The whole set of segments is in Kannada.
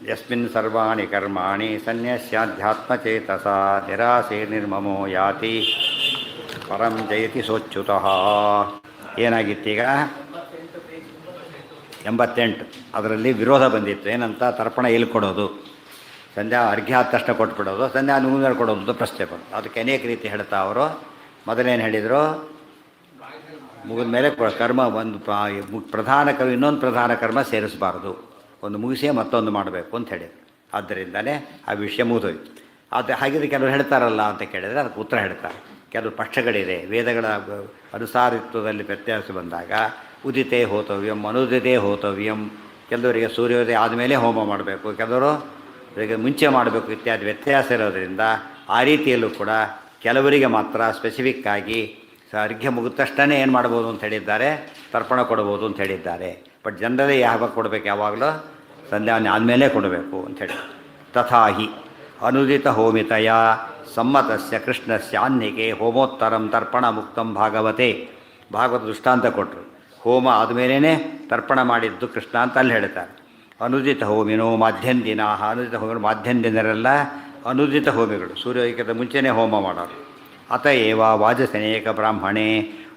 ಯಸ್ಮಿನ್ ಸರ್ವಾಣಿ ಕರ್ಮಾಣಿ ಸನ್ಯಸ್ಯಾಧ್ಯಾತ್ಮಚೇತಸ ನಿರಾಸೆ ನಿರ್ಮಮೋ ಯಾತಿ ಪರಂ ಜಯತಿ ಸೋಚ್ಯುತಃ. ಏನಾಗಿತ್ತೀಗ 88. ಅದರಲ್ಲಿ ವಿರೋಧ ಬಂದಿತ್ತು. ಏನಂತ? ತರ್ಪಣ ಎಲ್ಲಿ ಕೊಡೋದು, ಸಂಧ್ಯಾ ಅರ್ಘ್ಯ ಆದ ತಕ್ಷಣ ಕೊಟ್ಬಿಡೋದು, ಸಂಧ್ಯಾ ಮುಗಿದ ಕೊಡೋದು ಅಂತ ಪ್ರಶ್ನೆ ಬಂದು. ಅದಕ್ಕೆ ಅನೇಕ ರೀತಿ ಹೇಳ್ತಾ ಅವರು. ಮೊದಲೇನು ಹೇಳಿದರು? ಮುಗಿದ ಮೇಲೆ ಕರ್ಮ ಒಂದು ಪ್ರಧಾನ ಕರ್ಮ ಇನ್ನೊಂದು ಪ್ರಧಾನ ಕರ್ಮ ಸೇರಿಸಬಾರ್ದು, ಒಂದು ಮುಗಿಸೇ ಮತ್ತೊಂದು ಮಾಡಬೇಕು ಅಂತ ಹೇಳಿದರು. ಆದ್ದರಿಂದಲೇ ಆ ವಿಷಯ ಮುಗಿದೋಯ್ತು. ಅದು ಹಾಗಿದ್ರೆ ಕೆಲವರು ಹೇಳ್ತಾರಲ್ಲ ಅಂತ ಕೇಳಿದರೆ ಅದಕ್ಕೆ ಉತ್ತರ ಹೇಳ್ತಾರೆ. ಕೆಲವು ಪಕ್ಷಗಳಿದೆ. ವೇದಗಳ ಅನುಸಾರಿತ್ವದಲ್ಲಿ ವ್ಯತ್ಯಾಸ ಬಂದಾಗ ಉದಿತೇ ಹೋತವ್ಯಂ, ಅನುದಿತೇ ಹೋತವ್ಯಂ, ಕೆಲವರಿಗೆ ಸೂರ್ಯೋದಯ ಆದಮೇಲೆ ಹೋಮ ಮಾಡಬೇಕು, ಕೆಲವರು ಇವರಿಗೆ ಮುಂಚೆ ಮಾಡಬೇಕು ಇತ್ಯಾದಿ ವ್ಯತ್ಯಾಸ ಇರೋದರಿಂದ ಆ ರೀತಿಯಲ್ಲೂ ಕೂಡ ಕೆಲವರಿಗೆ ಮಾತ್ರ ಸ್ಪೆಸಿಫಿಕ್ಕಾಗಿ ಅರ್ಘ್ಯ ಮುಗಿದ ತಕ್ಷಣ ಏನು ಮಾಡ್ಬೋದು ಅಂತ ಹೇಳಿದ್ದಾರೆ, ತರ್ಪಣ ಕೊಡ್ಬೋದು ಅಂತ ಹೇಳಿದ್ದಾರೆ. ಬಟ್ ಜನರಲಿ ಯಾವಾಗ ಕೊಡಬೇಕು? ಯಾವಾಗಲೂ ಸಂಧ್ಯಾವನೆ ಆದಮೇಲೆ ಕೊಡಬೇಕು ಅಂಥೇಳಿ. ತಥಾಹಿ ಅನುದಿತ ಹೋಮಿತಯ ಸಮ್ಮತಸ್ಯ ಕೃಷ್ಣಸ್ಯ ಆನ್ನಿಕೆ ಹೋಮೋತ್ತರಂ ತರ್ಪಣ ಮುಕ್ತಂ ಭಾಗವತೆ. ಭಾಗವತ ದೃಷ್ಟಾಂತ ಕೊಟ್ಟರು. ಹೋಮ ಆದಮೇಲೇ ತರ್ಪಣ ಮಾಡಿದ್ದು ಕೃಷ್ಣ ಅಂತ ಅಲ್ಲಿ ಹೇಳ್ತಾರೆ. ಅನುದಿತ ಹೋಮಿನೋ ಮಾಧ್ಯಂದಿನ. ಅನುದಿತ ಹೋಮಿಗಳು ಮಾಧ್ಯಂದಿನರೆಲ್ಲ ಅನುದಿತ ಹೋಮಿಗಳು, ಸೂರ್ಯೋದಯಕ್ಕಿಂತ ಮುಂಚೆನೇ ಹೋಮ ಮಾಡೋರು. ಅತಏವ ವಾಜಸನೇಕ ಬ್ರಾಹ್ಮಣೇ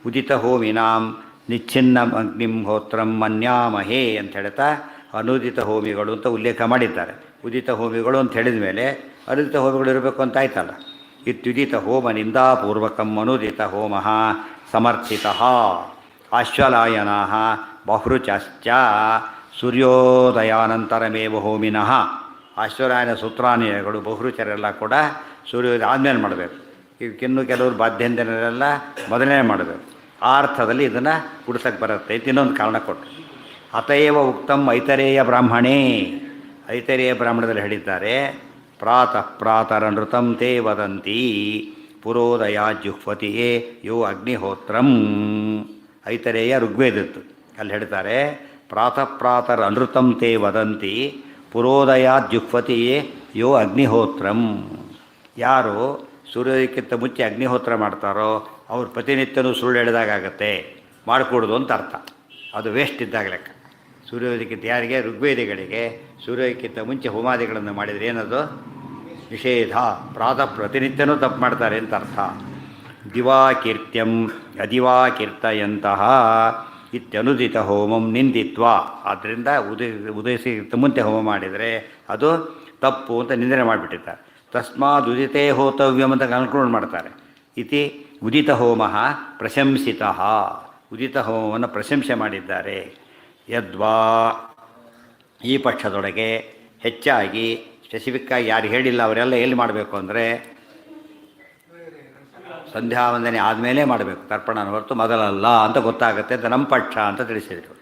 ಉದಿತ ಹೋಮಿನಾಂ ನಿಚ್ಛಿನ್ನ ಅಗ್ನಿಂ ಹೋತ್ರಂ ಮನ್ಯಾಮಹೇ ಅಂತ ಹೇಳ್ತಾ ಅನುದಿತ ಹೋಮಿಗಳು ಅಂತ ಉಲ್ಲೇಖ ಮಾಡಿದ್ದಾರೆ. ಉದಿತ ಹೋಮಿಗಳು ಅಂತ ಹೇಳಿದ ಮೇಲೆ ಅನುದಿತ ಹೋಮಿಗಳು ಇರಬೇಕು ಅಂತ ಆಯ್ತಲ್ಲ. ಇತ್ಯುದಿತ ಹೋಮ ನಿಂದಾಪೂರ್ವಕಂ ಅನುದಿತ ಹೋಮ ಸಮರ್ಥಿತ. ಆಶ್ವಲಾಯನಾ ಬಹುರುಚಾಶ್ಚ ಸೂರ್ಯೋದಯಾನಂತರಮೇವ ಹೋಮಿನಃ. ಆಶ್ವಲಾಯನ ಸೂತ್ರಾನ್ವಯಗಳು ಬಹುರುಚರೆಲ್ಲ ಕೂಡ ಸೂರ್ಯೋದಯ ಆದಮೇಲೆ ಮಾಡಬೇಕು. ಇವಕ್ಕಿನ್ನೂ ಕೆಲವರು ಬಾಧ್ಯಂದಿನರೆಲ್ಲ ಮೊದಲನೇ ಮಾಡಬೇಕು. ಆ ಅರ್ಥದಲ್ಲಿ ಇದನ್ನು ಕುಡಿಸಕ್ಕೆ ಬರುತ್ತೆ ಅಂತ ಇನ್ನೊಂದು ಕಾರಣ ಕೊಟ್ಟರು. ಅತಏವ ಉಕ್ತಂ ಐತರೇಯ ಬ್ರಾಹ್ಮಣೇ. ಐತರೇಯ ಬ್ರಾಹ್ಮಣದಲ್ಲಿ ಹೇಳಿದ್ದಾರೆ, ಪ್ರಾತಃ ಪ್ರಾತರನೃತಂ ತೇ ವದಂತಿ ಪುರೋದಯ ಜುಹ್ವತಿಯೇ ಯೋ ಅಗ್ನಿಹೋತ್ರಂ. ಐತರೇಯ ಋಗ್ವೇದದ್ದು. ಅಲ್ಲಿ ಹೇಳ್ತಾರೆ, ಪ್ರಾತಃ ಪ್ರಾತರ ಅನೃತಂ ತೇ ವದಂತಿ ಪುರೋದಯ ಜುಹ್ವತಿಯೇ ಯೋ ಅಗ್ನಿಹೋತ್ರಂ. ಯಾರು ಸೂರ್ಯೋದಯಕ್ಕಿಂತ ಮುಂಚೆ ಅಗ್ನಿಹೋತ್ರ ಮಾಡ್ತಾರೋ ಅವ್ರು ಪ್ರತಿನಿತ್ಯನೂ ಸುಳ್ಳು ಹೇಳಿದಾಗತ್ತೆ, ಮಾಡಿಕೊಡೋದು ಅಂತ ಅರ್ಥ. ಅದು ವೇಸ್ಟ್ ಇದ್ದಾಗ ಲೆಕ್ಕ. ಸೂರ್ಯೋದಯಕ್ಕಿಂತ ಯಾರಿಗೆ? ಋಗ್ವೇದಿಗಳಿಗೆ ಸೂರ್ಯೋದಯಕ್ಕಿಂತ ಮುಂಚೆ ಹೋಮಾದಿಗಳನ್ನು ಮಾಡಿದರೆ ಏನದು? ನಿಷೇಧ. ಪ್ರತಿನಿತ್ಯನೂ ತಪ್ಪು ಮಾಡ್ತಾರೆ ಅಂತ ಅರ್ಥ. ದಿವಾಕೀರ್ತ್ಯಂ ಅದಿವಾಕೀರ್ತಯಂತಹ ಇತ್ಯನುದಿತ ಹೋಮಂ ನಿಂದಿತ್ವ. ಆದ್ದರಿಂದ ಉದಯಿಸಿದ ಮುಂಚೆ ಹೋಮ ಮಾಡಿದರೆ ಅದು ತಪ್ಪು ಅಂತ ನಿಂದನೆ ಮಾಡಿಬಿಟ್ಟಿದ್ದಾರೆ. ತಸ್ಮಾದ್ ಉದಿತೇ ಹೋತವ್ಯಂ ಅಂತ ಕನ್ಕ್ಲೂಡ್ ಮಾಡ್ತಾರೆ. ಇತಿ ಉದಿತ ಹೋಮ ಪ್ರಶಂಸಿತ. ಉದಿತ ಹೋಮವನ್ನು ಪ್ರಶಂಸೆ ಮಾಡಿದ್ದಾರೆ. ಯದ್ವಾ ಈ ಪಕ್ಷದೊಳಗೆ ಹೆಚ್ಚಾಗಿ ಸ್ಪೆಸಿಫಿಕ್ಕಾಗಿ ಯಾರು ಹೇಳಿಲ್ಲ ಅವರೆಲ್ಲ ಎಲ್ಲಿ ಮಾಡಬೇಕು ಅಂದರೆ ಸಂಧ್ಯಾವಂದನೆ ಆದಮೇಲೆ ಮಾಡಬೇಕು ತರ್ಪಣ, ಹೊರತು ಮೊದಲಲ್ಲ ಅಂತ ಗೊತ್ತಾಗುತ್ತೆ ಅಂತ ನಮ್ಮ ಪಕ್ಷ ಅಂತ ತಿಳಿಸಿದರು.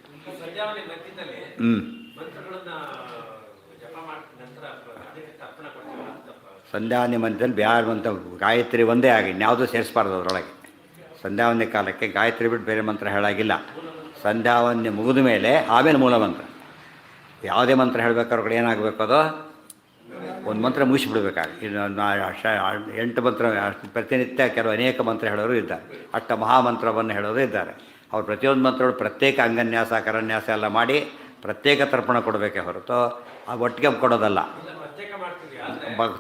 ಸಂಧ್ಯಾವಂದನೆ ಮಧ್ಯದಲ್ಲಿ ಬ್ಯಾರ ಅಂತ ಗಾಯತ್ರಿ ಒಂದೇ ಆಗಿ ಇನ್ಯಾವುದೂ ಸೇರಿಸಬಾರ್ದು ಅದರೊಳಗೆ. ಸಂಧ್ಯಾವಂದನೆ ಕಾಲಕ್ಕೆ ಗಾಯತ್ರಿ ಬಿಟ್ಟು ಬೇರೆ ಮಂತ್ರ ಹೇಳಾಗಿಲ್ಲ. ಸಂಧ್ಯಾವಂದನೆ ಮುಗಿದ ಮೇಲೆ ಆಮೇಲೆ ಮೂಲ ಮಂತ್ರ. ಯಾವುದೇ ಮಂತ್ರ ಹೇಳಬೇಕಾದ್ರೆ ಕಡೆ ಏನಾಗಬೇಕು? ಅದು ಒಂದು ಮಂತ್ರ ಮುಗಿಸಿಬಿಡ್ಬೇಕಾಗಿ. ಇನ್ನು 8 ಮಂತ್ರ ಪ್ರತಿನಿತ್ಯ ಕೆಲವು ಅನೇಕ ಮಂತ್ರ ಹೇಳೋರು ಇದ್ದಾರೆ. ಅಷ್ಟ ಮಹಾಮಂತ್ರವನ್ನು ಹೇಳೋರು ಇದ್ದಾರೆ. ಅವ್ರು ಪ್ರತಿಯೊಂದು ಮಂತ್ರಗಳು ಪ್ರತ್ಯೇಕ ಅಂಗನ್ಯಾಸ ಕರನ್ಯಾಸ ಎಲ್ಲ ಮಾಡಿ ಪ್ರತ್ಯೇಕ ತರ್ಪಣ ಕೊಡಬೇಕೇ ಹೊರತು ಆ ಒಟ್ಟಿಗೆ ಕೊಡೋದಲ್ಲ.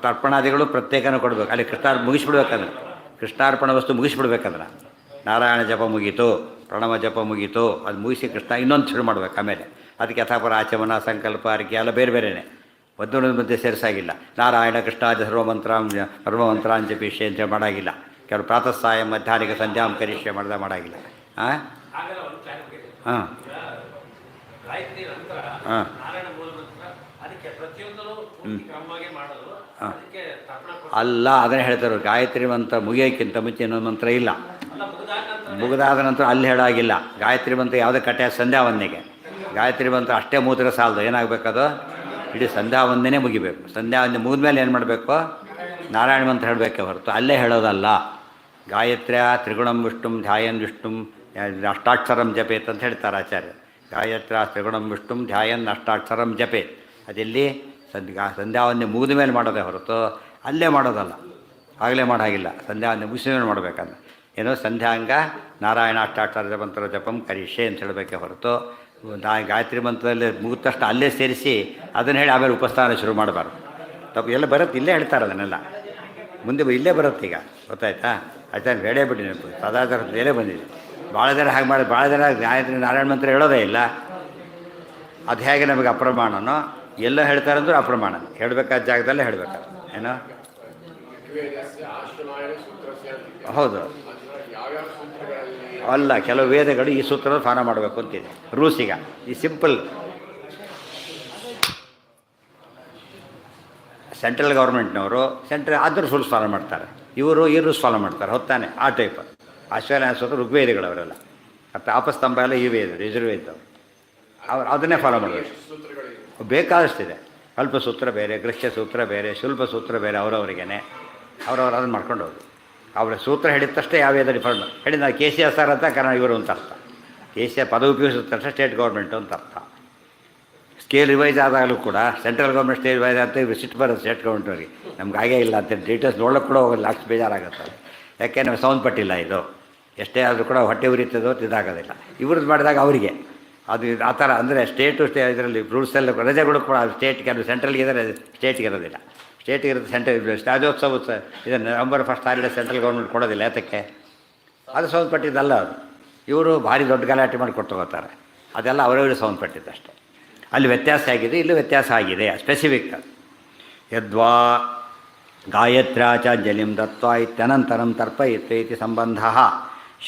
ತರ್ಪಣಾದಿಗಳು ಪ್ರತ್ಯೇಕನೂ ಕೊಡಬೇಕು. ಅಲ್ಲಿ ಮುಗಿಸ್ಬಿಡ್ಬೇಕಂದ್ರೆ ಕೃಷ್ಣಾರ್ಪಣ ವಸ್ತು ಮುಗಿಸ್ಬಿಡ್ಬೇಕಂದ್ರೆ ನಾರಾಯಣ ಜಪ ಮುಗೀತು, ಪ್ರಣವ ಜಪ ಮುಗೀತು, ಅದು ಮುಗಿಸಿ ಕೃಷ್ಣ ಇನ್ನೊಂದು ಶುರು ಮಾಡ್ಬೇಕು. ಆಮೇಲೆ ಅದಕ್ಕೆ ಯಥಾಪರ ಆಚಮನ ಸಂಕಲ್ಪ ಅರಿಕೆ ಎಲ್ಲ ಬೇರೆ ಬೇರೆಯೇ, ಒಂದೊಂದು ಮಧ್ಯೆ ಸೇರಿಸಾಗಿಲ್ಲ. ನಾರಾಯಣ ಕೃಷ್ಣಾಜ ಸರ್ವಮಂತ್ರಾಂಜಪಿಷೆ ಅಂತ ಮಾಡಾಗಿಲ್ಲ. ಕೆಲವು ಪ್ರಾತಃ ಸಾಯಂ ಮಧ್ಯಾಹ್ನಿಕ ಸಂಧ್ಯಾಂ ಕರಿಷ್ಯ ಮಾಡಾಗಿಲ್ಲ. ಹಾಂ ಹಾಂ ಹಾಂ ಅಲ್ಲ, ಅದನ್ನೇ ಹೇಳ್ತಾರೆ. ಗಾಯತ್ರಿ ಮಂತ್ರ ಮುಗಿಯೋಕ್ಕಿಂತ ಮುಂಚೆ ಇನ್ನೊಂದು ಮಂತ್ರ ಇಲ್ಲ. ಮುಗಿದಾದ ನಂತರ ಅಲ್ಲಿ ಹೇಳಾಗಿಲ್ಲ. ಗಾಯತ್ರಿ ಮಂತ್ರ ಯಾವುದೇ ಕಟ್ಟೆ ಸಂಧ್ಯಾವಂದನೆಗೆ ಗಾಯತ್ರಿ ಮಂತ್ರ ಅಷ್ಟೇ ಮೂತ್ರ ಸಾಲದು. ಏನಾಗಬೇಕದು? ಇಡೀ ಸಂಧ್ಯಾವಂದನೆ ಮುಗಿಬೇಕು. ಸಂಧ್ಯಾವಂದನೆ ಮುಗಿದ ಮೇಲೆ ಏನು ಮಾಡಬೇಕು? ನಾರಾಯಣ ಮಂತ್ರ ಹೇಳಬೇಕೆ ಹೊರತು ಅಲ್ಲೇ ಹೇಳೋದಲ್ಲ. ಗಾಯತ್ರ್ಯ ತ್ರಿಗುಣಂ ವಿಷ್ಣುಂ ಧ್ಯಾಯನ್ ವಿಷ್ಣುಂ ಅಷ್ಟಾಕ್ಷರಂ ಜಪೇತ್ ಅಂತ ಹೇಳ್ತಾರೆ ಆಚಾರ್ಯ. ಗಾಯತ್ರ್ಯ ತ್ರಿಗುಣಂ ವಿಷ್ಣುಂ ಧ್ಯಾಯನ್ ಅಷ್ಟಾಕ್ಷರಂ ಜಪೇತ್. ಅದೆಲ್ಲಿ ಸಂಧ್ಯಾವಂದನೆ ಮುಗಿದ ಮೇಲೆ ಮಾಡೋದೇ ಹೊರತು ಅಲ್ಲೇ ಮಾಡೋದಲ್ಲ. ಆಗಲೇ ಮಾಡಾಗಿಲ್ಲ. ಸಂಧ್ಯಾವಂದನೆ ಮುಗಿಸಿದ ಮೇಲೆ ಮಾಡಬೇಕಂದ್ರೆ ಏನೋ ಸಂಧ್ಯಾಂಗ ನಾರಾಯಣ ಅಷ್ಟಾಕ್ಷರ ಮಂತ್ರ ಜಪಂ ಕರಿಷೆ ಅಂತ ಹೇಳಬೇಕೆ ಹೊರತು ಗಾಯತ್ರಿ ಮಂತ್ರದಲ್ಲಿ ಮುಗಿದ ತಕ್ಷಣ ಅಲ್ಲೇ ಸೇರಿಸಿ ಅದನ್ನು ಹೇಳಿ ಆಮೇಲೆ ಉಪಸ್ಥಾನ ಶುರು ಮಾಡಬಾರ್ದು. ತಪ್ಪು ಎಲ್ಲ ಬರುತ್ತೆ, ಇಲ್ಲೇ ಹೇಳ್ತಾರೆ ಅದನ್ನೆಲ್ಲ. ಮುಂದೆ ಇಲ್ಲೇ ಬರುತ್ತೆ ಈಗ, ಗೊತ್ತಾಯ್ತಾ? ಆಯ್ತಾ? ಹೇಳೇ ಬಿಡಿ, ಸದಾಚಾರ ಬೇರೆ ಬಂದಿದೆ. ಭಾಳ ಜನ ಹಾಗೆ ಮಾಡಿ, ಭಾಳ ಜನ ಗಾಯತ್ರಿ ನಾರಾಯಣ ಮಂತ್ರ ಹೇಳೋದೇ ಇಲ್ಲ. ಅದು ಹೇಗೆ ನಮಗೆ ಅಪ್ರಮಾಣನೋ ಎಲ್ಲ ಹೇಳ್ತಾರಂದ್ರೂ ಅಪ್ರಮಾಣ. ಹೇಳಬೇಕಾದ ಜಾಗದಲ್ಲೇ ಹೇಳಬೇಕಾದ್ರೆ ಏನೋ ಹೌದು ಅಲ್ಲ, ಕೆಲವು ವೇದಗಳು ಈ ಸೂತ್ರ ಫಾಲೋ ಮಾಡಬೇಕು ಅಂತಿದೆ ರೂಲ್ಸ್. ಈಗ ಈ ಸಿಂಪಲ್ ಸೆಂಟ್ರಲ್ ಗೌರ್ಮೆಂಟ್ನವರು ಅದ್ರ ರೂಲ್ಸ್ ಫಾಲೋ ಮಾಡ್ತಾರೆ, ಇವರು ಈ ರೂಲ್ಸ್ ಫಾಲೋ ಮಾಡ್ತಾರೆ, ಹೊತ್ತಾನೆ ಆ ಟೈಪ್. ಆಶ್ವರ್ಯ ಸೂತ್ರ ಋಗ್ವೇದಿಗಳವರೆಲ್ಲ, ಮತ್ತು ಆಪಸ್ತಂಭ ಎಲ್ಲ ಈ ವೇದ ಯಜುರ್ವೇದವರು, ಅವ್ರು ಅದನ್ನೇ ಫಾಲೋ ಮಾಡಬೇಕು. ಬೇಕಾದಷ್ಟಿದೆ. ಅಲ್ಪ ಸೂತ್ರ ಬೇರೆ, ಗೃಹ್ಯ ಸೂತ್ರ ಬೇರೆ, ಶುಲ್ಭ ಸೂತ್ರ ಬೇರೆ, ಅವರವರಿಗೇನೆ ಅವ್ರವ್ರು ಅದನ್ನು ಮಾಡ್ಕೊಂಡು ಹೋಗಿ ಅವರ ಸೂತ್ರ ಹೇಳಿದ ತಕ್ಷಣ ಯಾವ ವೇದ ಡಿಫರೆಂಟ್ ಹೇಳಿದ. ಕೆ ಸಿ ಎಸ್ ಆರ್ ಅಂತ ಕಾರಣ ಇವರು ಅಂತ ಅರ್ಥ. ಕೆ ಸಿ ಪದ ಉಪಯೋಗಿಸಿದ ತಕ್ಷಣ ಸ್ಟೇಟ್ ಗೌರ್ಮೆಂಟು ಅಂತ ಅರ್ಥ. ಸ್ಕೇಲ್ ರಿವೈಸ್ ಆದಾಗಲೂ ಕೂಡ ಸೆಂಟ್ರಲ್ ಗೌರ್ಮೆಂಟ್ ಸ್ಟೇಟ್ ರಿವೈಸ್ ಅಂತ ಇವರು ಸಿಟ್ಟು ಬರೋದು ಸ್ಟೇಟ್ ಗೌರ್ಮೆಂಟವ್ರಿಗೆ. ನಮ್ಗೆ ಹಾಗೇ ಇಲ್ಲ ಅಂತ ಡೀಟೇಲ್ಸ್ ನೋಡೋಕ್ಕೆ ಕೂಡ ಹೋಗೋದು ಲಾಸ್ಟ್ ಬೇಜಾರಾಗುತ್ತೆ. ಯಾಕೆ ನಾವು ಸೌಂಡ್ ಪಟ್ಟಿಲ್ಲ, ಇದು ಎಷ್ಟೇ ಆದರೂ ಕೂಡ ಹೊಟ್ಟೆ ಉರಿತದೋ ಇದಾಗೋದಿಲ್ಲ. ಇವ್ರದ್ದು ಮಾಡಿದಾಗ ಅವರಿಗೆ ಅದು ಆ ಥರ ಅಂದರೆ ಇದರಲ್ಲಿ ರೂಲ್ಸ್ ಎಲ್ಲ ರಜೆಗಳು ಕೂಡ ಸ್ಟೇಟ್ ಕೆಲವು ಸೆಂಟ್ರಲ್ಗೆ ಇದ್ದಾರೆ, ಸ್ಟೇಟ್ಗೆ ಇರೋದಿಲ್ಲ. ಸ್ಟೇಟ್ಗೆ ಇರೋದು ಸೆಂಟ್ರಲ್ ರಾಜ್ಯೋತ್ಸವ ಇದನ್ನು November first holiday central government ಕೊಡೋದಿಲ್ಲ. ಯಾತಕ್ಕೆ? ಅದು ಸಂಬಂಧಪಟ್ಟಿದ್ದಲ್ಲ. ಅದು ಇವರು ಭಾರಿ ದೊಡ್ಡ ಗಲಾಟೆ ಮಾಡಿ ಕೊಟ್ಟು ಹೋಗ್ತಾರೆ. ಅದೆಲ್ಲ ಅವರವರಿಗೆ ಸಂಬಂಧಪಟ್ಟಿದ್ದಷ್ಟೇ. ಅಲ್ಲಿ ವ್ಯತ್ಯಾಸ ಆಗಿದೆ, ಇಲ್ಲೂ ವ್ಯತ್ಯಾಸ ಆಗಿದೆ, ಸ್ಪೆಸಿಫಿಕ್. ಯದ್ವಾ ಗಾಯತ್ರ್ಯಾಚಾಂಜಲಿಂ ದತ್ವಾ ಇತ್ಯನಂತರಂ ತರ್ಪಯಿತ್ವ ಇತಿ ಸಂಬಂಧ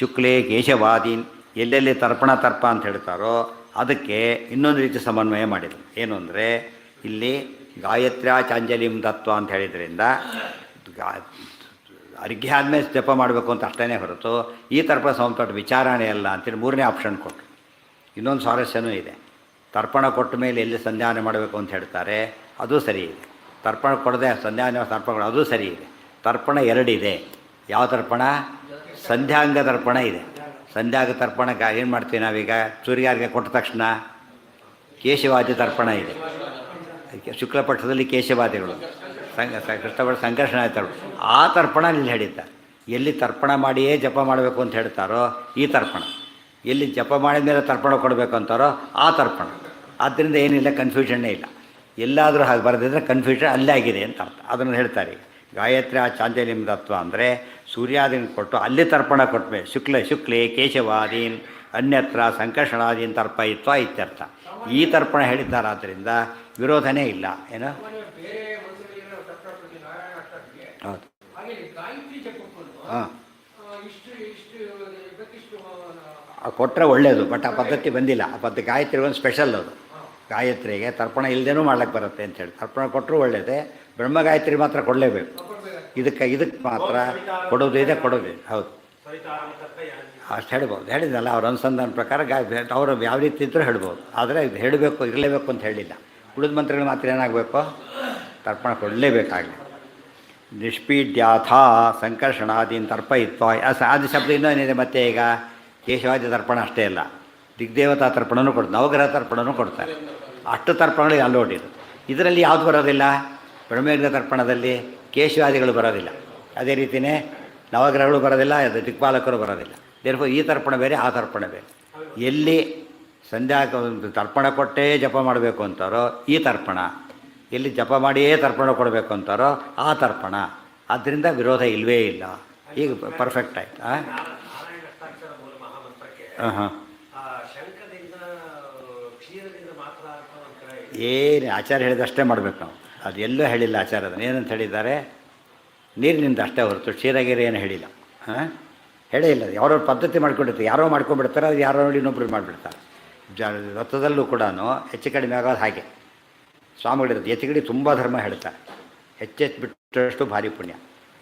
ಶುಕ್ಲೇ ಕೇಶವಾದೀನ್. ಎಲ್ಲೆಲ್ಲಿ ತರ್ಪಣ ಅಂತ ಹೇಳ್ತಾರೋ ಅದಕ್ಕೆ ಇನ್ನೊಂದು ರೀತಿ ಸಮನ್ವಯ ಮಾಡಿದರು. ಏನು ಅಂದರೆ ಇಲ್ಲಿ ಗಾಯತ್ರ್ಯಾಚಾಂಜಲಿಂ ದತ್ವ ಅಂತ ಹೇಳಿದ್ರಿಂದ ಅರ್ಘ್ಯ ಆದಮೇಲೆ ಜಪ ಮಾಡಬೇಕು ಅಂತ ಅಷ್ಟೇ ಹೊರತು ಈ ತರ್ಪಣ ಸಂಬಂಧಪಟ್ಟ ವಿಚಾರಣೆ ಅಲ್ಲ ಅಂತೇಳಿ ಮೂರನೇ ಆಪ್ಷನ್ ಕೊಟ್ಟರು. ಇನ್ನೊಂದು ಸ್ವಾರಸ್ಯನೂ ಇದೆ. ತರ್ಪಣ ಕೊಟ್ಟ ಮೇಲೆ ಎಲ್ಲಿ ಸಂಧ್ಯಾವನೆ ಮಾಡಬೇಕು ಅಂತ ಹೇಳ್ತಾರೆ, ಅದು ಸರಿ ಇದೆ. ತರ್ಪಣ ಕೊಡದೆ ಸಂಧ್ಯಾವನೆ ತರ್ಪಣ ಅದು ಸರಿ ಇದೆ. ತರ್ಪಣ ಎರಡಿದೆ. ಯಾವ ತರ್ಪಣ? ಸಂಧ್ಯಾಂಗ ತರ್ಪಣ ಇದೆ. ಸಂಧ್ಯಾಗ ತರ್ಪಣ ಏನು ಮಾಡ್ತೀವಿ ನಾವೀಗ? ಸೂರ್ಯಾರ್ಘ್ಯ ಕೊಟ್ಟ ತಕ್ಷಣ ಕೇಶವಾದಿ ತರ್ಪಣ ಇದೆ. ಶುಕ್ಲಪಕ್ಷದಲ್ಲಿ ಕೇಶವಾದಿಗಳು, ಕೃಷ್ಣಪಕ್ಷ ಸಂಕರ್ಷಣ ಆಯ್ತಾರು. ಆ ತರ್ಪಣ ಇಲ್ಲಿ ಹೇಳಿದ್ದಾರೆ. ಎಲ್ಲಿ ತರ್ಪಣ ಮಾಡಿಯೇ ಜಪ ಮಾಡಬೇಕು ಅಂತ ಹೇಳ್ತಾರೋ ಈ ತರ್ಪಣ, ಎಲ್ಲಿ ಜಪ ಮಾಡಿದ ಮೇಲೆ ತರ್ಪಣ ಕೊಡಬೇಕು ಅಂತಾರೋ ಆ ತರ್ಪಣ. ಆದ್ದರಿಂದ ಏನಿಲ್ಲ, ಕನ್ಫ್ಯೂಷನ್ನೇ ಇಲ್ಲ. ಎಲ್ಲಾದರೂ ಹಾಗೆ ಬರೆದಿದ್ರೆ ಕನ್ಫ್ಯೂಷನ್ ಅಲ್ಲೇ ಆಗಿದೆ ಅಂತ ಅರ್ಥ. ಅದನ್ನು ಹೇಳ್ತಾರೆ. ಗಾಯತ್ರಿ ಚಾಂಚಲ್ಯಂ ತತ್ವ ಅಂದರೆ ಸೂರ್ಯಾದೀನ್ ಕೊಟ್ಟು ಅಲ್ಲಿ ತರ್ಪಣ ಕೊಟ್ಟಮೇಲೆ ಶುಕ್ಲೇ ಕೇಶವಾದೀನ್ ಅನ್ಯತ್ರ ಸಂಕರ್ಷಣಾದೀನ್ ತರ್ಪಯಿತ್ವ ಇತ್ಯರ್ಥ. ಈ ತರ್ಪಣ ಹೇಳಿದ್ದಾರಾದ್ದರಿಂದ ವಿರೋಧನೇ ಇಲ್ಲ. ಏನು? ಹೌದು. ಹಾಂ, ಕೊಟ್ಟರೆ ಒಳ್ಳೆಯದು. ಬಟ್ ಆ ಪದ್ಧತಿ ಬಂದಿಲ್ಲ. ಆ ಗಾಯತ್ರಿ ಒಂದು ಸ್ಪೆಷಲ್. ಅದು ಗಾಯತ್ರಿಗೆ ತರ್ಪಣ ಇಲ್ಲದೇನೂ ಮಾಡ್ಲಿಕ್ಕೆ ಬರುತ್ತೆ ಅಂಥೇಳಿ ತರ್ಪಣ ಕೊಟ್ಟರು ಒಳ್ಳೆಯದೇ. ಬ್ರಹ್ಮಗಾಯತ್ರಿ ಮಾತ್ರ ಕೊಡಲೇಬೇಕು. ಇದಕ್ಕೆ ಮಾತ್ರ ಕೊಡೋದಿದೆ. ಹೌದು, ಅಷ್ಟು ಹೇಳ್ಬೋದು. ಹೇಳಿದ್ನಲ್ಲ ಅವ್ರ ಅನುಸಂಧಾನ ಪ್ರಕಾರ ಅವರು ಯಾವ ರೀತಿ ಇದ್ದರೂ ಹೇಳ್ಬೋದು. ಆದರೆ ಇದು ಹೇಳಬೇಕು, ಇರಲೇಬೇಕು ಅಂತ ಹೇಳಿಲ್ಲ. ಉಳಿದ ಮಂತ್ರಗಳು ಮಾತ್ರ ಏನಾಗಬೇಕು? ತರ್ಪಣ ಕೊಡಲೇಬೇಕಾಗಲಿ. ನಿಷ್ಪೀಡ್ಯಾಥ ಸಂಕರ್ಷಣಾದೀನ್ ತರ್ಪಯಿತ್ವ. ಆದಿ ಶಬ್ದ ಇನ್ನೇನಿದೆ ಮತ್ತೆ? ಈಗ ಕೇಶವಾದಿ ತರ್ಪಣ ಅಷ್ಟೇ ಅಲ್ಲ, ದಿಗ್ದೇವತಾ ತರ್ಪಣನೂ ಕೊಡ್ತಾರೆ, ನವಗ್ರಹ ತರ್ಪಣನೂ ಕೊಡ್ತಾರೆ. ಅಷ್ಟು ತರ್ಪಣಗಳಿಗೆ ಅಲ್ಲೋಡಿರು. ಇದರಲ್ಲಿ ಯಾವುದು ಬರೋದಿಲ್ಲ? ಬ್ರಹ್ಮೇಂದ್ರ ತರ್ಪಣದಲ್ಲಿ ಕೇಶವಾದಿಗಳು ಬರೋದಿಲ್ಲ. ಅದೇ ರೀತಿಯೇ ನವಗ್ರಹಗಳು ಬರೋದಿಲ್ಲ, ದಿಕ್ಪಾಲಕರು ಬರೋದಿಲ್ಲ. ದೇರ್ಫೋರ್ ಈ ತರ್ಪಣ ಬೇರೆ, ಆ ತರ್ಪಣ ಬೇರೆ. ಎಲ್ಲಿ ಸಂಧ್ಯಾ ತರ್ಪಣ ಕೊಟ್ಟೇ ಜಪ ಮಾಡಬೇಕು ಅಂತಾರೋ ಈ ತರ್ಪಣ, ಎಲ್ಲಿ ಜಪ ಮಾಡಿಯೇ ತರ್ಪಣ ಕೊಡಬೇಕು ಅಂತಾರೋ ಆ ತರ್ಪಣ. ಆದ್ದರಿಂದ ವಿರೋಧ ಇಲ್ಲವೇ ಇಲ್ಲ. ಈಗ ಪರ್ಫೆಕ್ಟ್ ಆಯ್ತು. ಹಾಂ, ಏನು ಆಚಾರ್ಯ ಹೇಳಿದಷ್ಟೇ ಮಾಡಬೇಕು ನಾವು. ಅದು ಎಲ್ಲೂ ಹೇಳಿಲ್ಲ ಆಚಾರ. ಅದನ್ನು ಏನಂತ ಹೇಳಿದ್ದಾರೆ? ನೀರಿನಿಂದ ಅಷ್ಟೇ ಹೊರತು ಕ್ಷೀರಗಿರಿ ಏನು ಹೇಳಿಲ್ಲ. ಹಾಂ, ಹೇಳೇ ಇಲ್ಲ. ಯಾರೋ ಪದ್ಧತಿ ಮಾಡ್ಕೊಂಡಿರ್ತಾರೆ, ಯಾರೋ ಮಾಡ್ಕೊಂಡ್ಬಿಡ್ತಾರೆ, ಅದು ಯಾರೋ ನೋಡಿ ಇನ್ನೊಬ್ರು ಮಾಡಿಬಿಡ್ತಾರೆ. ರಥದಲ್ಲೂ ಕೂಡ ಹೆಚ್ಚು ಕಡಿಮೆ ಆಗೋದು ಹಾಗೆ. ಸ್ವಾಮಿಗಳಿರುತ್ತೆ ಹೆಚ್ಚುಗಡಿ ತುಂಬ ಧರ್ಮ ಹೇಳ್ತಾರೆ. ಹೆಚ್ಚೆಚ್ಚು ಬಿಟ್ಟಷ್ಟು ಭಾರಿ ಪುಣ್ಯ.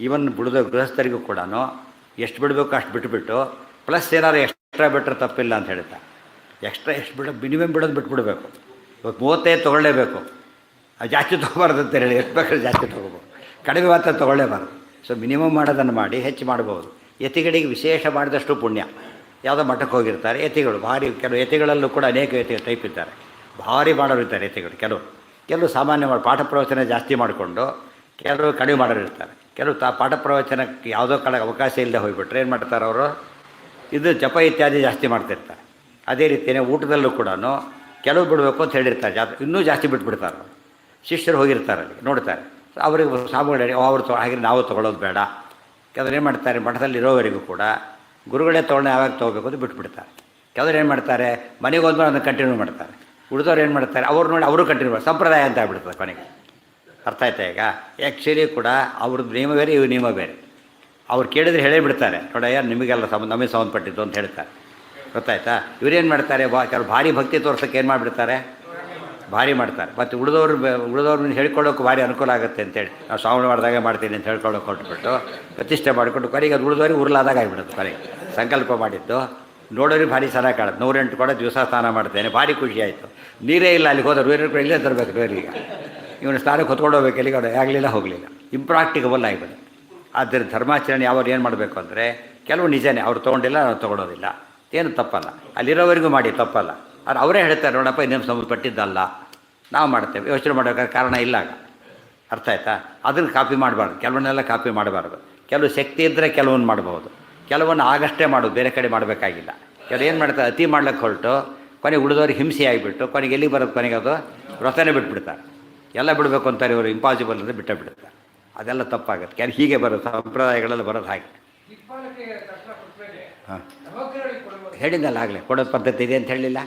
ಈವನ್ ಬಿಡೋದು ಗೃಹಸ್ಥರಿಗೂ ಕೂಡ ಎಷ್ಟು ಬಿಡಬೇಕು ಅಷ್ಟು ಬಿಟ್ಟುಬಿಟ್ಟು ಪ್ಲಸ್ ಏನಾದ್ರು ಎಕ್ಸ್ಟ್ರಾ ಬಿಟ್ಟರೆ ತಪ್ಪಿಲ್ಲ ಅಂತ ಹೇಳ್ತಾರೆ. ಎಕ್ಸ್ಟ್ರಾ ಎಷ್ಟು ಮಿನಿಮಮ್ ಬಿಡೋದು ಬಿಟ್ಬಿಡಬೇಕು. ಇವತ್ತು 35 ತೊಗೊಳ್ಳೇಬೇಕು, ಜಾಸ್ತಿ ತೊಗೋಬಾರ್ದು ಅಂತ ಹೇಳಿ. ಎಷ್ಟು ಬೇಕಾದ್ರೆ ಜಾಸ್ತಿ ತೊಗೋಬೋದು, ಕಡಿಮೆ ಮಾತ್ರ ತೊಗೊಳ್ಳೇಬಾರ್ದು. ಸೊ ಮಿನಿಮಮ್ ಮಾಡೋದನ್ನು ಮಾಡಿ ಹೆಚ್ಚು ಮಾಡ್ಬೋದು. ಯತಿಗಳಿಗೆ ವಿಶೇಷ ಮಾಡಿದಷ್ಟು ಪುಣ್ಯ. ಯಾವುದೋ ಮಠಕ್ಕೆ ಹೋಗಿರ್ತಾರೆ ಯತಿಗಳು, ಭಾರಿ. ಕೆಲವು ಯತಿಗಳಲ್ಲೂ ಕೂಡ ಅನೇಕ ಯತಿ ಟೈಪ್ ಇದ್ದಾರೆ, ಭಾರಿ ಮಾಡೋರು ಇರ್ತಾರೆ ಯತಿಗಳು. ಕೆಲವು ಸಾಮಾನ್ಯ ಪಾಠ ಪ್ರವಚನ ಜಾಸ್ತಿ ಮಾಡಿಕೊಂಡು, ಕೆಲವರು ಕಡಿಮೆ ಮಾಡೋರು ಇರ್ತಾರೆ. ಕೆಲವು ಪಾಠ ಪ್ರವಚನಕ್ಕೆ ಯಾವುದೋ ಕಡೆ ಅವಕಾಶ ಇಲ್ಲದೆ ಹೋಗಿಬಿಟ್ರೆ ಏನು ಮಾಡ್ತಾರೆ ಅವರು? ಇದು ಜಪ ಇತ್ಯಾದಿ ಜಾಸ್ತಿ ಮಾಡ್ತಿರ್ತಾರೆ. ಅದೇ ರೀತಿಯೇ ಊಟದಲ್ಲೂ ಕೂಡ ಕೆಲವು ಬಿಡಬೇಕು ಅಂತ ಹೇಳಿರ್ತಾರೆ, ಇನ್ನೂ ಜಾಸ್ತಿ ಬಿಟ್ಬಿಡ್ತಾರೆ. ಶಿಷ್ಯರು ಹೋಗಿರ್ತಾರೆ ಅಲ್ಲಿ ನೋಡ್ತಾರೆ, ಅವ್ರಿಗೆ ಸಾಮುಗಳು ಅವರು ಹಾಗೆ ನಾವು ತೊಗೊಳ್ಳೋದು ಬೇಡ. ಕೆಲವ್ರು ಏನು ಮಾಡ್ತಾರೆ, ಮಠದಲ್ಲಿ ಇರೋವರೆಗೂ ಕೂಡ ಗುರುಗಳೇ ತೊಗೊಂಡು ಯಾವಾಗ ತೊಗೋಬೇಕು ಅಂತ ಬಿಟ್ಬಿಡ್ತಾರೆ. ಕೆಲವ್ರು ಏನು ಮಾಡ್ತಾರೆ, ಮನೆಗೆ ಹೋದ್ಮೇಲೆ ಅದನ್ನು ಕಂಟಿನ್ಯೂ ಮಾಡ್ತಾರೆ. ಉಳಿದವ್ರು ಏನು ಮಾಡ್ತಾರೆ, ಅವ್ರು ನೋಡಿ ಅವರು ಕಂಟಿನ್ಯೂ ಮಾಡ್ತಾರೆ. ಸಂಪ್ರದಾಯ ಅಂತ ಆಗ್ಬಿಡ್ತದೆ ಕೊನೆಗೆ. ಅರ್ಥ ಆಯ್ತಾ ಈಗ? ಆ್ಯಕ್ಚುಲಿ ಕೂಡ ಅವ್ರದ್ದು ನಿಯಮ ಬೇರೆ, ಇವ್ರ ನಿಯಮ ಬೇರೆ. ಅವ್ರು ಕೇಳಿದ್ರೆ ಹೇಳೇ ಬಿಡ್ತಾರೆ, ನೋಡಯ್ಯ ನಿಮಗೆಲ್ಲ ನಮಗೆ ಸಂಬಂಧಪಟ್ಟಿದ್ದು ಅಂತ ಹೇಳ್ತಾರೆ. ಗೊತ್ತಾಯ್ತಾ? ಇವರೇನು ಮಾಡ್ತಾರೆ, ಕೆಲವು ಭಾರಿ ಭಕ್ತಿ ತೋರ್ಸೋಕ್ಕೆ ಏನು ಮಾಡಿಬಿಡ್ತಾರೆ, ಭಾರಿ ಮಾಡ್ತಾರೆ. ಮತ್ತು ಉಳಿದವ್ರನ್ನ ಹೇಳ್ಕೊಳ್ಳೋಕೆ ಭಾರಿ ಅನುಕೂಲ ಆಗುತ್ತೆ ಅಂತೇಳಿ, ನಾವು ಶ್ರಾವಣ ಮಾಡಿದಾಗ ಮಾಡ್ತೀನಿ ಅಂತ ಹೇಳ್ಕೊಳ್ಳೋಕೆ ಕೊಟ್ಬಿಟ್ಟು ಪ್ರತಿಷ್ಠೆ ಮಾಡಿಕೊಂಡು ಕೊನೆಗೆ ಅದು ಉಳಿದವ್ರಿಗೆ ಉರ್ಲಾದಾಗ ಆಗಿಬಿಡುತ್ತೆ. ಕೊನೆಗೆ ಸಂಕಲ್ಪ ಮಾಡಿದ್ದು ನೋಡೋರಿಗೆ ಭಾರಿ ಚೆನ್ನಾಗಿ ಕಾಣುತ್ತೆ. 108 ಕೂಡ ದಿವಸ ಸ್ನಾನ ಮಾಡ್ತೇನೆ, ಭಾರಿ ಖುಷಿ ಆಯಿತು. ನೀರೇ ಇಲ್ಲ, ಅಲ್ಲಿಗೆ ಹೋದ್ರೆ ಬೇರೆ ಇಲ್ಲೇ ತರಬೇಕು ಬೇರೆಈಗ. ಇವನು ಸ್ನಾನಕ್ಕೆ ಹೊತ್ಕೊಂಡು ಹೋಗ್ಬೇಕು, ಎಲ್ಲಿಗೆ ಆಗಲಿಲ್ಲ, ಹೋಗಲಿಲ್ಲ, ಇಂಪ್ರಾಕ್ಟಿಕಬಲ್ ಆಗಿಬಿಡುತ್ತೆ. ಆದ್ದರಿಂದ ಧರ್ಮಾಚರಣೆ ಯಾವಾಗ ಏನು ಮಾಡಬೇಕು ಅಂದರೆ, ಕೆಲವು ನಿಜನೇ ಅವ್ರು ತೊಗೊಂಡಿಲ್ಲ, ನಾವು ತೊಗೊಳೋದಿಲ್ಲ, ಏನು ತಪ್ಪಲ್ಲ. ಅಲ್ಲಿರೋವರೆಗೂ ಮಾಡಿ ತಪ್ಪಲ್ಲ. ಆದರೆ ಅವರೇ ಹೇಳ್ತಾರೆ, ನೋಡಪ್ಪ ಇನ್ನೇನು ಸಂಬಂಧಪಟ್ಟಿದ್ದಲ್ಲ, ನಾವು ಮಾಡ್ತೇವೆ, ಯೋಚನೆ ಮಾಡೋಕ್ಕಾಗ ಕಾರಣ ಇಲ್ಲ. ಆಗ ಅರ್ಥ ಆಯ್ತಾ? ಅದನ್ನು ಕಾಪಿ ಮಾಡಬಾರ್ದು, ಕೆಲವನ್ನೆಲ್ಲ ಕಾಪಿ ಮಾಡಬಾರ್ದು. ಕೆಲವು ಶಕ್ತಿ ಇದ್ದರೆ ಕೆಲವೊಂದು ಮಾಡ್ಬೋದು, ಕೆಲವೊಂದು ಆಗಷ್ಟೇ ಮಾಡೋದು, ಬೇರೆ ಕಡೆ ಮಾಡಬೇಕಾಗಿಲ್ಲ. ಕೆಲವು ಏನು ಮಾಡ್ತಾರೆ, ಅತಿ ಮಾಡ್ಲಿಕ್ಕೆ ಹೊರಟು ಕೊನೆಗೆ ಉಳಿದವ್ರಿಗೆ ಹಿಂಸೆ ಆಗಿಬಿಟ್ಟು ಕೊನೆಗೆ ಎಲ್ಲಿಗೆ ಬರೋದು, ಕೊನೆಗೆ ಅದು ವ್ರತನೇ ಬಿಟ್ಬಿಡ್ತಾರೆ. ಎಲ್ಲ ಬಿಡಬೇಕು ಅಂತಾರೆ ಇವರು, ಇಂಪಾಸಿಬಲ್ ಅಂದರೆ ಬಿಟ್ಟೇ ಬಿಡ್ತಾರೆ. ಅದೆಲ್ಲ ತಪ್ಪಾಗುತ್ತೆ. ಕೆಲವು ಹೀಗೆ ಬರೋದು, ಸಂಪ್ರದಾಯಗಳೆಲ್ಲ ಬರೋದು ಹಾಗೆ. ಹಾಂ ಹೇಳಿದ್ದಲ್ಲ ಆಗಲೇ, ಕೊಡೋದು ಪದ್ಧತಿ ಇದೆ ಅಂತ ಹೇಳಲಿಲ್ಲ.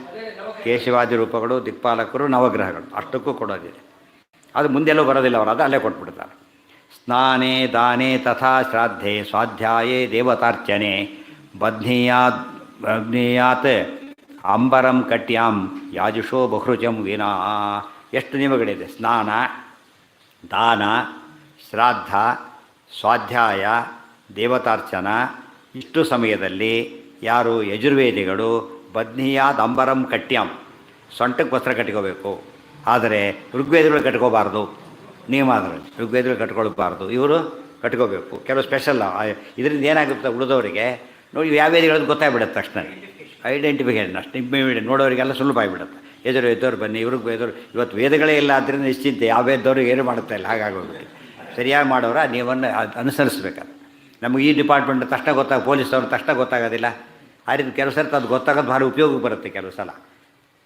ಕೇಶವಾದಿ ರೂಪಗಳು, ದಿಕ್ಪಾಲಕರು, ನವಗ್ರಹಗಳು ಅಷ್ಟಕ್ಕೂ ಕೊಡೋದಿದೆ. ಅದು ಮುಂದೆಲ್ಲೂ ಬರೋದಿಲ್ಲ, ಅವರು ಅದು ಅಲ್ಲೇ ಕೊಟ್ಬಿಡ್ತಾರೆ. ಸ್ನಾನೇ ದಾನೇ ತಥಾ ಶ್ರಾದ್ಧೆ ಸ್ವಾಧ್ಯಾಯೇ ದೇವತಾರ್ಚನೆ ಬಧ್ನೀಯಾತ್ ಅಂಬರಂ ಕಟ್ಯಾಂ ಯಾಜುಷೋ ಬಹುರುಚಂ ವಿನಾ. ಎಷ್ಟು ನಿಯಮಗಳಿದೆ: ಸ್ನಾನ, ದಾನ, ಶ್ರಾದ್ದ, ಸ್ವಾಧ್ಯಾಯ, ದೇವತಾರ್ಚನ. ಇಷ್ಟು ಸಮಯದಲ್ಲಿ ಯಾರು ಯಜುರ್ವೇದಿಗಳು ಬದ್ನಿಯಾದ ಅಂಬರಂ ಕಟ್ಯಾಂ, ಸೊಂಟಕ್ಕೆ ವಸ್ತ್ರ ಕಟ್ಕೋಬೇಕು. ಆದರೆ ಋಗ್ವೇದಿಗಳು ಕಟ್ಕೋಬಾರ್ದು, ನಿಯಮ ಅದರಲ್ಲಿ. ಋಗ್ವೇದಿಗಳು ಕಟ್ಕೊಳ್ಬಾರ್ದು, ಇವರು ಕಟ್ಕೋಬೇಕು. ಕೆಲವು ಸ್ಪೆಷಲ್. ಇದರಿಂದ ಏನಾಗುತ್ತೆ, ಉಳಿದವರಿಗೆ ನೋಡಿ ಯಾವ ವೇದಿಗಳದ್ದು ಗೊತ್ತಾಗ್ಬಿಡುತ್ತೆ ತಕ್ಷಣ, ಐಡೆಂಟಿಫಿಕೇಷನ್ ಅಷ್ಟು ಇಮ್ಮಿಡಿಯೇಟ್ ನೋಡೋರಿಗೆಲ್ಲ ಸುಲಭ ಆಗಿಬಿಡುತ್ತೆ. ಎದುರು ಬನ್ನಿ, ಇವ್ರಿಗೆ ವೇದರು ಇವತ್ತು ವೇದಗಳೇ ಇಲ್ಲ, ಆದ್ದರಿಂದ ನಿಶ್ಚಿಂತೆ ಯಾವ ವೇದವ್ರಿಗೆ ಏನು ಮಾಡುತ್ತಾ ಇಲ್ಲ, ಹಾಗಾಗೋಗ್ಬಿಟ್ಟು ಸರಿಯಾಗಿ ಮಾಡೋರ ನೀವನ್ನು ಅನುಸರಿಸ್ಬೇಕಾದ್ರೆ. ನಮಗೆ ಈ ಡಿಪಾರ್ಟ್ಮೆಂಟ್ ತಕ್ಷಣ ಪೊಲೀಸವ್ರು ತಕ್ಷಣ ಗೊತ್ತಾಗೋದಿಲ್ಲ. ಆ ರೀತಿ ಕೆಲವು ಸರ್ತಿ ಅದು ಗೊತ್ತಾಗೋದು ಭಾರಿ ಉಪಯೋಗಕ್ಕೆ ಬರುತ್ತೆ.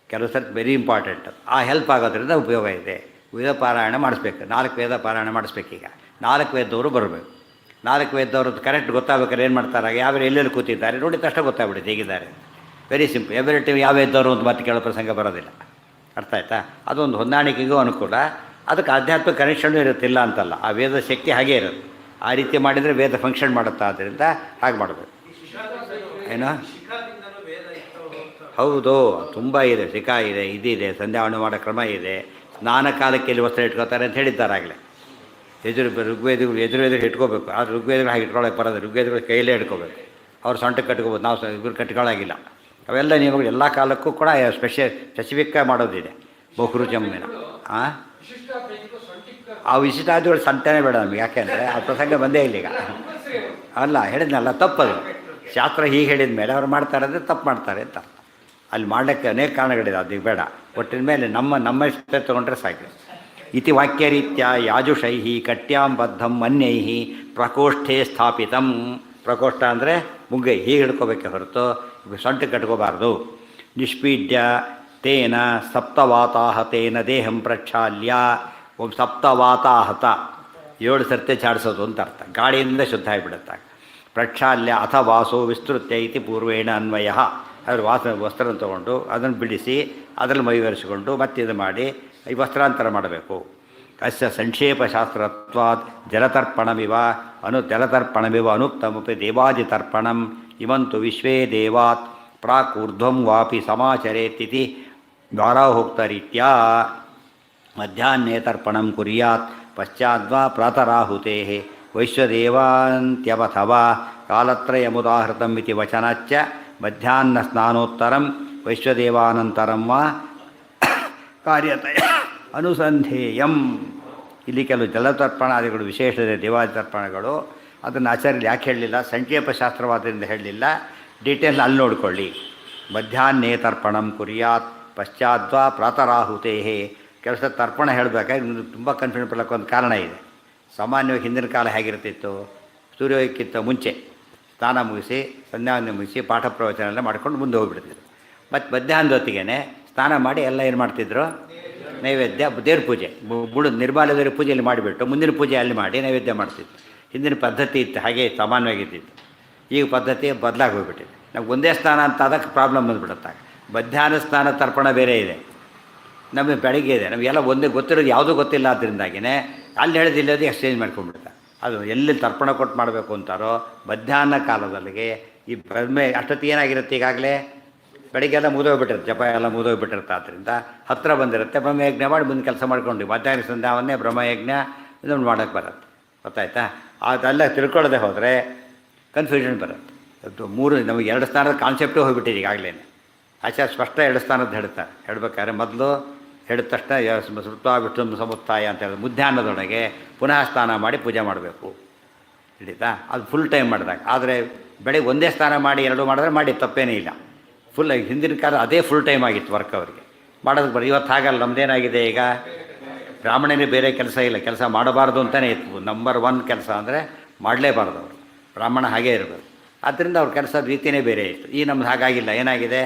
ಕೆಲವು ಸರ್ತಿ ವೆರಿ ಇಂಪಾರ್ಟೆಂಟ್. ಆ ಹೆಲ್ಪ್ ಆಗೋದ್ರಿಂದ ಉಪಯೋಗ ಇದೆ. ವೇದ ಪಾರಾಯಣ ಮಾಡಿಸ್ಬೇಕು, 4 ವೇದ ಪಾರಾಯಣ ಮಾಡಿಸ್ಬೇಕೀಗ. 4 ವೇದದವರು ಬರಬೇಕು. 4 ವೇದದವ್ರದ್ದು ಕರೆಕ್ಟ್ ಗೊತ್ತಾಗಬೇಕಾದ್ರೆ ಏನು ಮಾಡ್ತಾರೆ, ಯಾವ ಎಲ್ಲೆಲ್ಲಿ ಕೂತಿದ್ದಾರೆ ನೋಡಿ ತಕ್ಷಣ ಗೊತ್ತಾಗ್ಬಿಡುತ್ತೆ ಹೇಗಿದ್ದಾರೆ. Very simple. ಎವ್ರಿ ಟೈಮ್ ಯಾವ ವೇದದವರು ಅಂತ ಮತ್ತೆ ಕೇಳೋ ಪ್ರಸಂಗ ಬರೋದಿಲ್ಲ. ಅರ್ಥ ಆಯ್ತಾ? ಅದೊಂದು ಹೊಂದಾಣಿಕೆಗೂ ಅನುಕೂಲ. ಅದಕ್ಕೆ ಆಧ್ಯಾತ್ಮಿಕ ಕನೆಕ್ಷನ್ ಇರುತ್ತಿಲ್ಲ ಅಂತಲ್ಲ, ಆ ವೇದ ಶಕ್ತಿ ಹಾಗೇ ಇರುತ್ತೆ. ಆ ರೀತಿ ಮಾಡಿದರೆ ವೇದ ಫಂಕ್ಷನ್ ಮಾಡುತ್ತಾ, ಆದ್ದರಿಂದ ಹಾಗೆ ಮಾಡಬೇಕು. ಏನು? ಹೌದು, ತುಂಬ ಇದೆ. ಶಿಖಾ ಇದೆ, ಇದಿದೆ, ಸಂಧ್ಯಾವಣೆ ಮಾಡೋ ಕ್ರಮ ಇದೆ. ಸ್ನಾನ ಕಾಲಕ್ಕೆ ಎಲ್ಲಿ ವಸ್ತ್ರ ಇಟ್ಕೋತಾರೆ ಅಂತ ಹೇಳಿದ್ದಾರಾಗಲೇ. ಋಗ್ವೇದಿಗಳು ಯಜುರ್ವೇದಿಗಳು ಇಟ್ಕೋಬೇಕು. ಆದರೆ ಋಗ್ವೇದಿಗಳು ಹಾಗೆ ಇಟ್ಕೊಳ್ಳೋಕೆ ಬರೋದು. ಋಗ್ವೇದಿಗಳು ಕೈಯಲ್ಲೇ ಇಟ್ಕೋಬೇಕು. ಅವ್ರು ಸೊಂಟಕ್ಕೆ ಕಟ್ಕೋಬೋದು, ನಾವು ಇವ್ರು ಕಟ್ಕೊಳ್ಳೋಗಿಲ್ಲ. ಅವೆಲ್ಲ ನಿಯಮಗಳು ಎಲ್ಲ ಕಾಲಕ್ಕೂ ಕೂಡ ಸ್ಪೆಸಿಫಿಕ್ಕಾಗಿ ಮಾಡೋದಿದೆ. ಬಹುರುಚಮ್ಮಿನ ಆ ವಿಶಿಷ್ಟಾದಿಗಳು ಸಂತಾನೆ ಬೇಡ ನಮಗೆ. ಯಾಕೆಂದರೆ ಆ ಪ್ರಸಂಗ ಬಂದೇ ಇಲ್ಲ ಈಗ. ಅಲ್ಲ ಹೇಳಿದ್ನಲ್ಲ, ತಪ್ಪದು. ಶಾಸ್ತ್ರ ಹೀಗೆ ಹೇಳಿದ ಮೇಲೆ ಅವ್ರು ಮಾಡ್ತಾರೆ ಅಂದರೆ ತಪ್ಪು ಮಾಡ್ತಾರೆ ಅಂತ. ಅಲ್ಲಿ ಮಾಡಲಿಕ್ಕೆ ಅನೇಕ ಕಾರಣಗಳಿದೆ, ಅದಕ್ಕೆ ಬೇಡ. ಒಟ್ಟಿನ ಮೇಲೆ ನಮ್ಮ ಇಷ್ಟ ತೊಗೊಂಡ್ರೆ ಸಾಕು. ಇತಿ ವಾಕ್ಯರೀತ್ಯ ಯಾಜುಷೈ ಕಟ್ಯಾಂ ಬದ್ಧಂ ಅನ್ಯೈ ಪ್ರಕೋಷ್ಠೆ ಸ್ಥಾಪಿತಂ. ಪ್ರಕೋಷ್ಠ ಅಂದರೆ ಮುಗ್ಗೈ, ಹೀಗೆ ಹಿಡ್ಕೋಬೇಕೆ ಹೊರತು ಸೊಂಟಕ್ಕೆ ಕಟ್ಕೋಬಾರ್ದು. ನಿಷ್ಪೀಡ್ಯ ತೇನ ಸಪ್ತವಾತಾಹತೇನ ದೇಹಂ ಪ್ರಕ್ಷಾಲ್ಯ. ಒಬ್ಬ ಸಪ್ತವಾತಾಹತ 7 ಸರ್ತಿ ಚಾಡಿಸೋದು ಅಂತ ಅರ್ಥ. ಗಾಳಿಯಿಂದ ಶುದ್ಧ ಆಗಿಬಿಡುತ್ತೆ. ಪ್ರಕ್ಷಾಲ್ಯ ಅಥ ವಾಸೋ ವಿಸ್ತೃತ್ಯ ಇತಿ ಪೂರ್ವೇಣ ಅನ್ವಯ. ಅದ್ರ ವಸ್ತ್ರನ ತೊಗೊಂಡು ಅದನ್ನು ಬಿಡಿಸಿ ಅದರಲ್ಲಿ ಮೈವರಿಸಿಕೊಂಡು ಮತ್ತೆ ಇದು ಮಾಡಿ ಈ ವಸ್ತ್ರಾಂತರ ಮಾಡಬೇಕು. ಅಸ್ಯ ಸಂಕ್ಷೇಪ ಶಾಸ್ತ್ರತ್ವಾತ್ ಜಲತರ್ಪಣಮಿವ ಅನುಕ್ತಮಪಿ ದೇವಾದಿತರ್ಪಣಂ ಇವಂತು ವಿಶ್ವೇ ದೇವಾತ್ ಪ್ರಾಕ್ ಊರ್ಧ್ವಂ ವಾಪಿ ಸಮಾಚರೇತಿತಿ ದ್ವಾರಾಹೋಕ್ತರೀತ್ಯ. ಮಧ್ಯಾಹ್ನೇ ತರ್ಪಣಂ ಕುರ್ಯಾತ್ ಪಶ್ಚಾದ್ವಾ ಪ್ರಾತರಾಹುತೆ ವೈಶ್ವದೇವಾಂತ್ಯವಥವಾ ಕಾಲತ್ರಯಮುದಾಹೃತಂ ಇತಿ ವಚನಾಚ್ಚ ಮಧ್ಯಾಹ್ನ ಸ್ನಾನೋತ್ತರಂ ವೈಶ್ವದೇವಾನಂತರಂ ವಾ ಕಾರ್ಯತಯ ಅನುಸಂಧೇಯಂ. ಇಲ್ಲಿ ಕೆಲವು ಜಲತರ್ಪಣಾದಿಗಳು ವಿಶೇಷ ದೇವಾದಿತರ್ಪಣಗಳು. ಅದನ್ನು ಆಚಾರ್ಯರು ಯಾಕೆ ಹೇಳಲಿಲ್ಲ, ಸಂಕ್ಷೇಪ ಶಾಸ್ತ್ರವಾದ್ದರಿಂದ ಹೇಳಲಿಲ್ಲ. ಡೀಟೇಲ್ ಅಲ್ಲಿ ನೋಡಿಕೊಳ್ಳಿ. ಮಧ್ಯಾಹ್ನೇ ತರ್ಪಣಂ ಕುರ್ಯಾತ್ ಪಶ್ಚಾದ್ವಾ ಪ್ರಾತರಾಹುತೇ. ಕೆಲಸ ತರ್ಪಣ ಹೇಳಬೇಕಾದ್ರೆ ತುಂಬ ಕನ್ಫ್ಯೂಷನ್ ಪಡೋಕ್ಕೆ ಒಂದು ಕಾರಣ ಇದೆ. ಸಾಮಾನ್ಯವಾಗಿ ಹಿಂದಿನ ಕಾಲ ಹೇಗಿರ್ತಿತ್ತು, ಸೂರ್ಯೋದಯಕ್ಕಿಂತ ಮುಂಚೆ ಸ್ನಾನ ಮುಗಿಸಿ ಸಂಧ್ಯಾವಂದನೆ ಮುಗಿಸಿ ಪಾಠ ಪ್ರವಚನ ಎಲ್ಲ ಮಾಡ್ಕೊಂಡು ಮುಂದೆ ಹೋಗಿಬಿಡ್ತಿದ್ರು. ಮತ್ತು ಮಧ್ಯಾಹ್ನದ ಹೊತ್ತಿಗೆ ಸ್ನಾನ ಮಾಡಿ ಎಲ್ಲ ಏನು ಮಾಡ್ತಿದ್ರು, ನೈವೇದ್ಯ ದೇವ್ರ ಪೂಜೆ ಬುಡು ನಿರ್ಮಾಲ್ಯ ದೇವ್ರ ಪೂಜೆಯಲ್ಲಿ ಮಾಡಿಬಿಟ್ಟು ಮುಂದಿನ ಪೂಜೆ ಅಲ್ಲಿ ಮಾಡಿ ನೈವೇದ್ಯ ಮಾಡ್ತಿತ್ತು. ಹಿಂದಿನ ಪದ್ಧತಿ ಇತ್ತು, ಹಾಗೆ ಸಾಮಾನ್ಯವಾಗಿದ್ದಿತ್ತು. ಈಗ ಪದ್ಧತಿ ಬದಲಾಗಿ ಹೋಗ್ಬಿಟ್ಟಿದೆ. ನಮ್ಗೆ ಒಂದೇ ಸ್ನಾನ ಅಂತ ಅದಕ್ಕೆ ಪ್ರಾಬ್ಲಮ್ ಬಂದುಬಿಡುತ್ತೆ. ಮಧ್ಯಾಹ್ನ ಸ್ನಾನ ತರ್ಪಣ ಬೇರೆ ಇದೆ, ನಮಗೆ ಬೆಳಗ್ಗೆ ಇದೆ. ನಮಗೆಲ್ಲ ಒಂದೇ ಗೊತ್ತಿರೋದು ಯಾವುದೂ ಗೊತ್ತಿಲ್ಲ. ಅದರಿಂದಾಗಿಯೇ ಅಲ್ಲಿ ಹೇಳಿದಿಲ್ಲದೆ ಎಕ್ಸ್ಚೇಂಜ್ ಮಾಡ್ಕೊಂಡ್ಬಿಡ್ತಾರೆ. ಅದು ಎಲ್ಲಿ ತರ್ಪಣ ಕೊಟ್ಟು ಮಾಡಬೇಕು ಅಂತಾರೋ ಮಧ್ಯಾಹ್ನ ಕಾಲದಲ್ಲಿಗೆ ಈ ಬ್ರಹ್ಮೆ ಅಷ್ಟೊತ್ತಿಗೆ ಏನಾಗಿರುತ್ತೆ, ಈಗಾಗಲೇ ಬೆಳಗ್ಗೆಲ್ಲ ಮುಗಿದೋಗ್ಬಿಟ್ಟಿರುತ್ತೆ, ಜಪ ಎಲ್ಲ ಮುಗಿದೋಗ್ಬಿಟ್ಟಿರುತ್ತೆ. ಆದ್ದರಿಂದ ಹತ್ತಿರ ಬಂದಿರುತ್ತೆ. ಬ್ರಹ್ಮಯಜ್ಞ ಮಾಡಿ ಮುಂದೆ ಕೆಲಸ ಮಾಡ್ಕೊಂಡು ಮಧ್ಯಾಹ್ನ ಸಂಧ್ಯಾವನ್ನೇ ಬ್ರಹ್ಮಯಜ್ಞ ಇದನ್ನು ಮಾಡೋಕ್ಕೆ ಬರುತ್ತೆ. ಗೊತ್ತಾಯ್ತಾ? ಅದೆಲ್ಲ ತಿಳ್ಕೊಳ್ಳದೆ ಹೋದರೆ ಕನ್ಫ್ಯೂಷನ್ ಬರುತ್ತೆ. ಅದು ಮೂರು ನಮಗೆ ಎರಡು ಸ್ಥಾನದ ಕಾನ್ಸೆಪ್ಟೇ ಹೋಗ್ಬಿಟ್ಟಿದೆ ಈಗಾಗಲೇ. ಆಚಾರ್ಯ ಸ್ಪಷ್ಟ ಎರಡು ಸ್ಥಾನದ್ದು ಹೇಳ್ತಾರೆ. ಹೇಳ್ಬೇಕಾದ್ರೆ ಮೊದಲು ಹೇಳಿದ ತಕ್ಷಣ ಸ್ಮೃತ್ವ ವಿಷ್ಣು ಸಮುತ್ತಾಯ ಅಂತ ಹೇಳಿದ್ರೆ ಮಧ್ಯಾಹ್ನದೊಳಗೆ ಪುನಃ ಸ್ನಾನ ಮಾಡಿ ಪೂಜೆ ಮಾಡಬೇಕು. ಹಿಡಿತಾ? ಅದು ಫುಲ್ ಟೈಮ್ ಮಾಡಿದಾಗ. ಆದರೆ ಬೆಳಗ್ಗೆ ಒಂದೇ ಸ್ನಾನ ಮಾಡಿ ಎರಡು ಮಾಡಿದ್ರೆ ಮಾಡಿ ತಪ್ಪೇನೇ ಇಲ್ಲ. ಫುಲ್ ಹಿಂದಿನ ಕಾಲ ಅದೇ ಫುಲ್ ಟೈಮ್ ಆಗಿತ್ತು ವರ್ಕ್ ಅವರಿಗೆ ಮಾಡೋದಕ್ಕೆ ಬರೋದು. ಇವತ್ತು ಹಾಗಲ್ಲ. ನಮ್ಮದೇನಾಗಿದೆ ಈಗ, ಬ್ರಾಹ್ಮಣನೇ ಬೇರೆ ಕೆಲಸ ಇಲ್ಲ, ಕೆಲಸ ಮಾಡಬಾರ್ದು ಅಂತಲೇ ಇತ್ತು. ನಂಬರ್ 1 ಕೆಲಸ ಅಂದರೆ ಮಾಡಲೇಬಾರ್ದು ಅವರು, ಬ್ರಾಹ್ಮಣ ಹಾಗೇ ಇರಬೇಕು. ಆದ್ದರಿಂದ ಅವ್ರ ಕೆಲಸದ ರೀತಿಯೇ ಬೇರೆ ಇತ್ತು. ಈ ನಮ್ದು ಹಾಗಾಗಿಲ್ಲ. ಏನಾಗಿದೆ,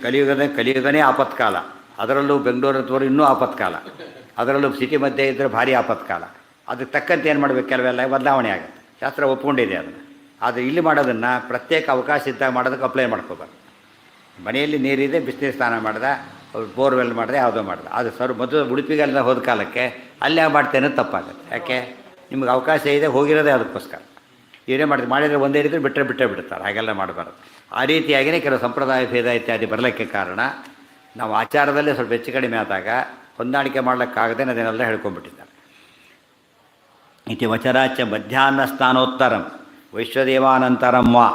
ಕಲಿಯುಗನೇ ಆಪತ್ಕಾಲ. ಅದರಲ್ಲೂ ಬೆಂಗಳೂರತ್ತವರು ಇನ್ನೂ ಆಪತ್ಕಾಲ, ಅದರಲ್ಲೂ ಸಿಟಿ ಮಧ್ಯೆ ಇದ್ದರೆ ಭಾರಿ ಆಪತ್ಕಾಲ. ಅದಕ್ಕೆ ತಕ್ಕಂತೆ ಏನು ಮಾಡಬೇಕು, ಕೆಲವೆಲ್ಲ ಬದಲಾವಣೆ ಆಗುತ್ತೆ. ಶಾಸ್ತ್ರ ಒಪ್ಕೊಂಡಿದೆ ಅದನ್ನು. ಆದರೆ ಇಲ್ಲಿ ಮಾಡೋದನ್ನು ಪ್ರತ್ಯೇಕ ಅವಕಾಶ ಇದ್ದಾಗ ಮಾಡೋದಕ್ಕೆ ಅಪ್ಲೈ ಮಾಡ್ಕೋಬಾರ್ದು. ಮನೆಯಲ್ಲಿ ನೀರಿದೆ, ಬಿಸಿನೀರು ಸ್ನಾನ ಮಾಡಿದ, ಬೋರ್ವೆಲ್ ಮಾಡಿದೆ, ಯಾವುದೋ ಮಾಡಿದೆ. ಅದು ಮೊದಲು ಉಡುಪಿಗೆಲ್ಲ ಹೋದ ಕಾಲಕ್ಕೆ ಅಲ್ಲೇ ಮಾಡ್ತೇನೆ ತಪ್ಪಾಗುತ್ತೆ. ಯಾಕೆ, ನಿಮ್ಗೆ ಅವಕಾಶ ಇದೆ, ಹೋಗಿರೋದೇ ಅದಕ್ಕೋಸ್ಕರ. ಇವರೇ ಮಾಡಿದರೆ ಒಂದೇ ರೀತಿ ಬಿಟ್ಟೇ ಬಿಡ್ತಾರೆ. ಹಾಗೆಲ್ಲ ಮಾಡಬಾರ್ದು. ಆ ರೀತಿಯಾಗಿಯೇ ಕೆಲವು ಸಂಪ್ರದಾಯ ಭೇದ ಇತ್ಯಾದಿ ಬರಲಿಕ್ಕೆ ಕಾರಣ ನಾವು ಆಚಾರದಲ್ಲೇ ಸ್ವಲ್ಪ ಹೆಚ್ಚು ಕಡಿಮೆ ಆದಾಗ ಹೊಂದಾಣಿಕೆ ಮಾಡಲಿಕ್ಕಾಗದೆ ಅದನ್ನೆಲ್ಲ ಹೇಳ್ಕೊಂಡ್ಬಿಟ್ಟಿದ್ದಾರೆ. ಇತಿ ವಚರಾಚ ಮಧ್ಯಾಹ್ನ ಸ್ನಾನೋತ್ತರಂ ವೈಶ್ವದೇವಾನಂತರಂ ವಾ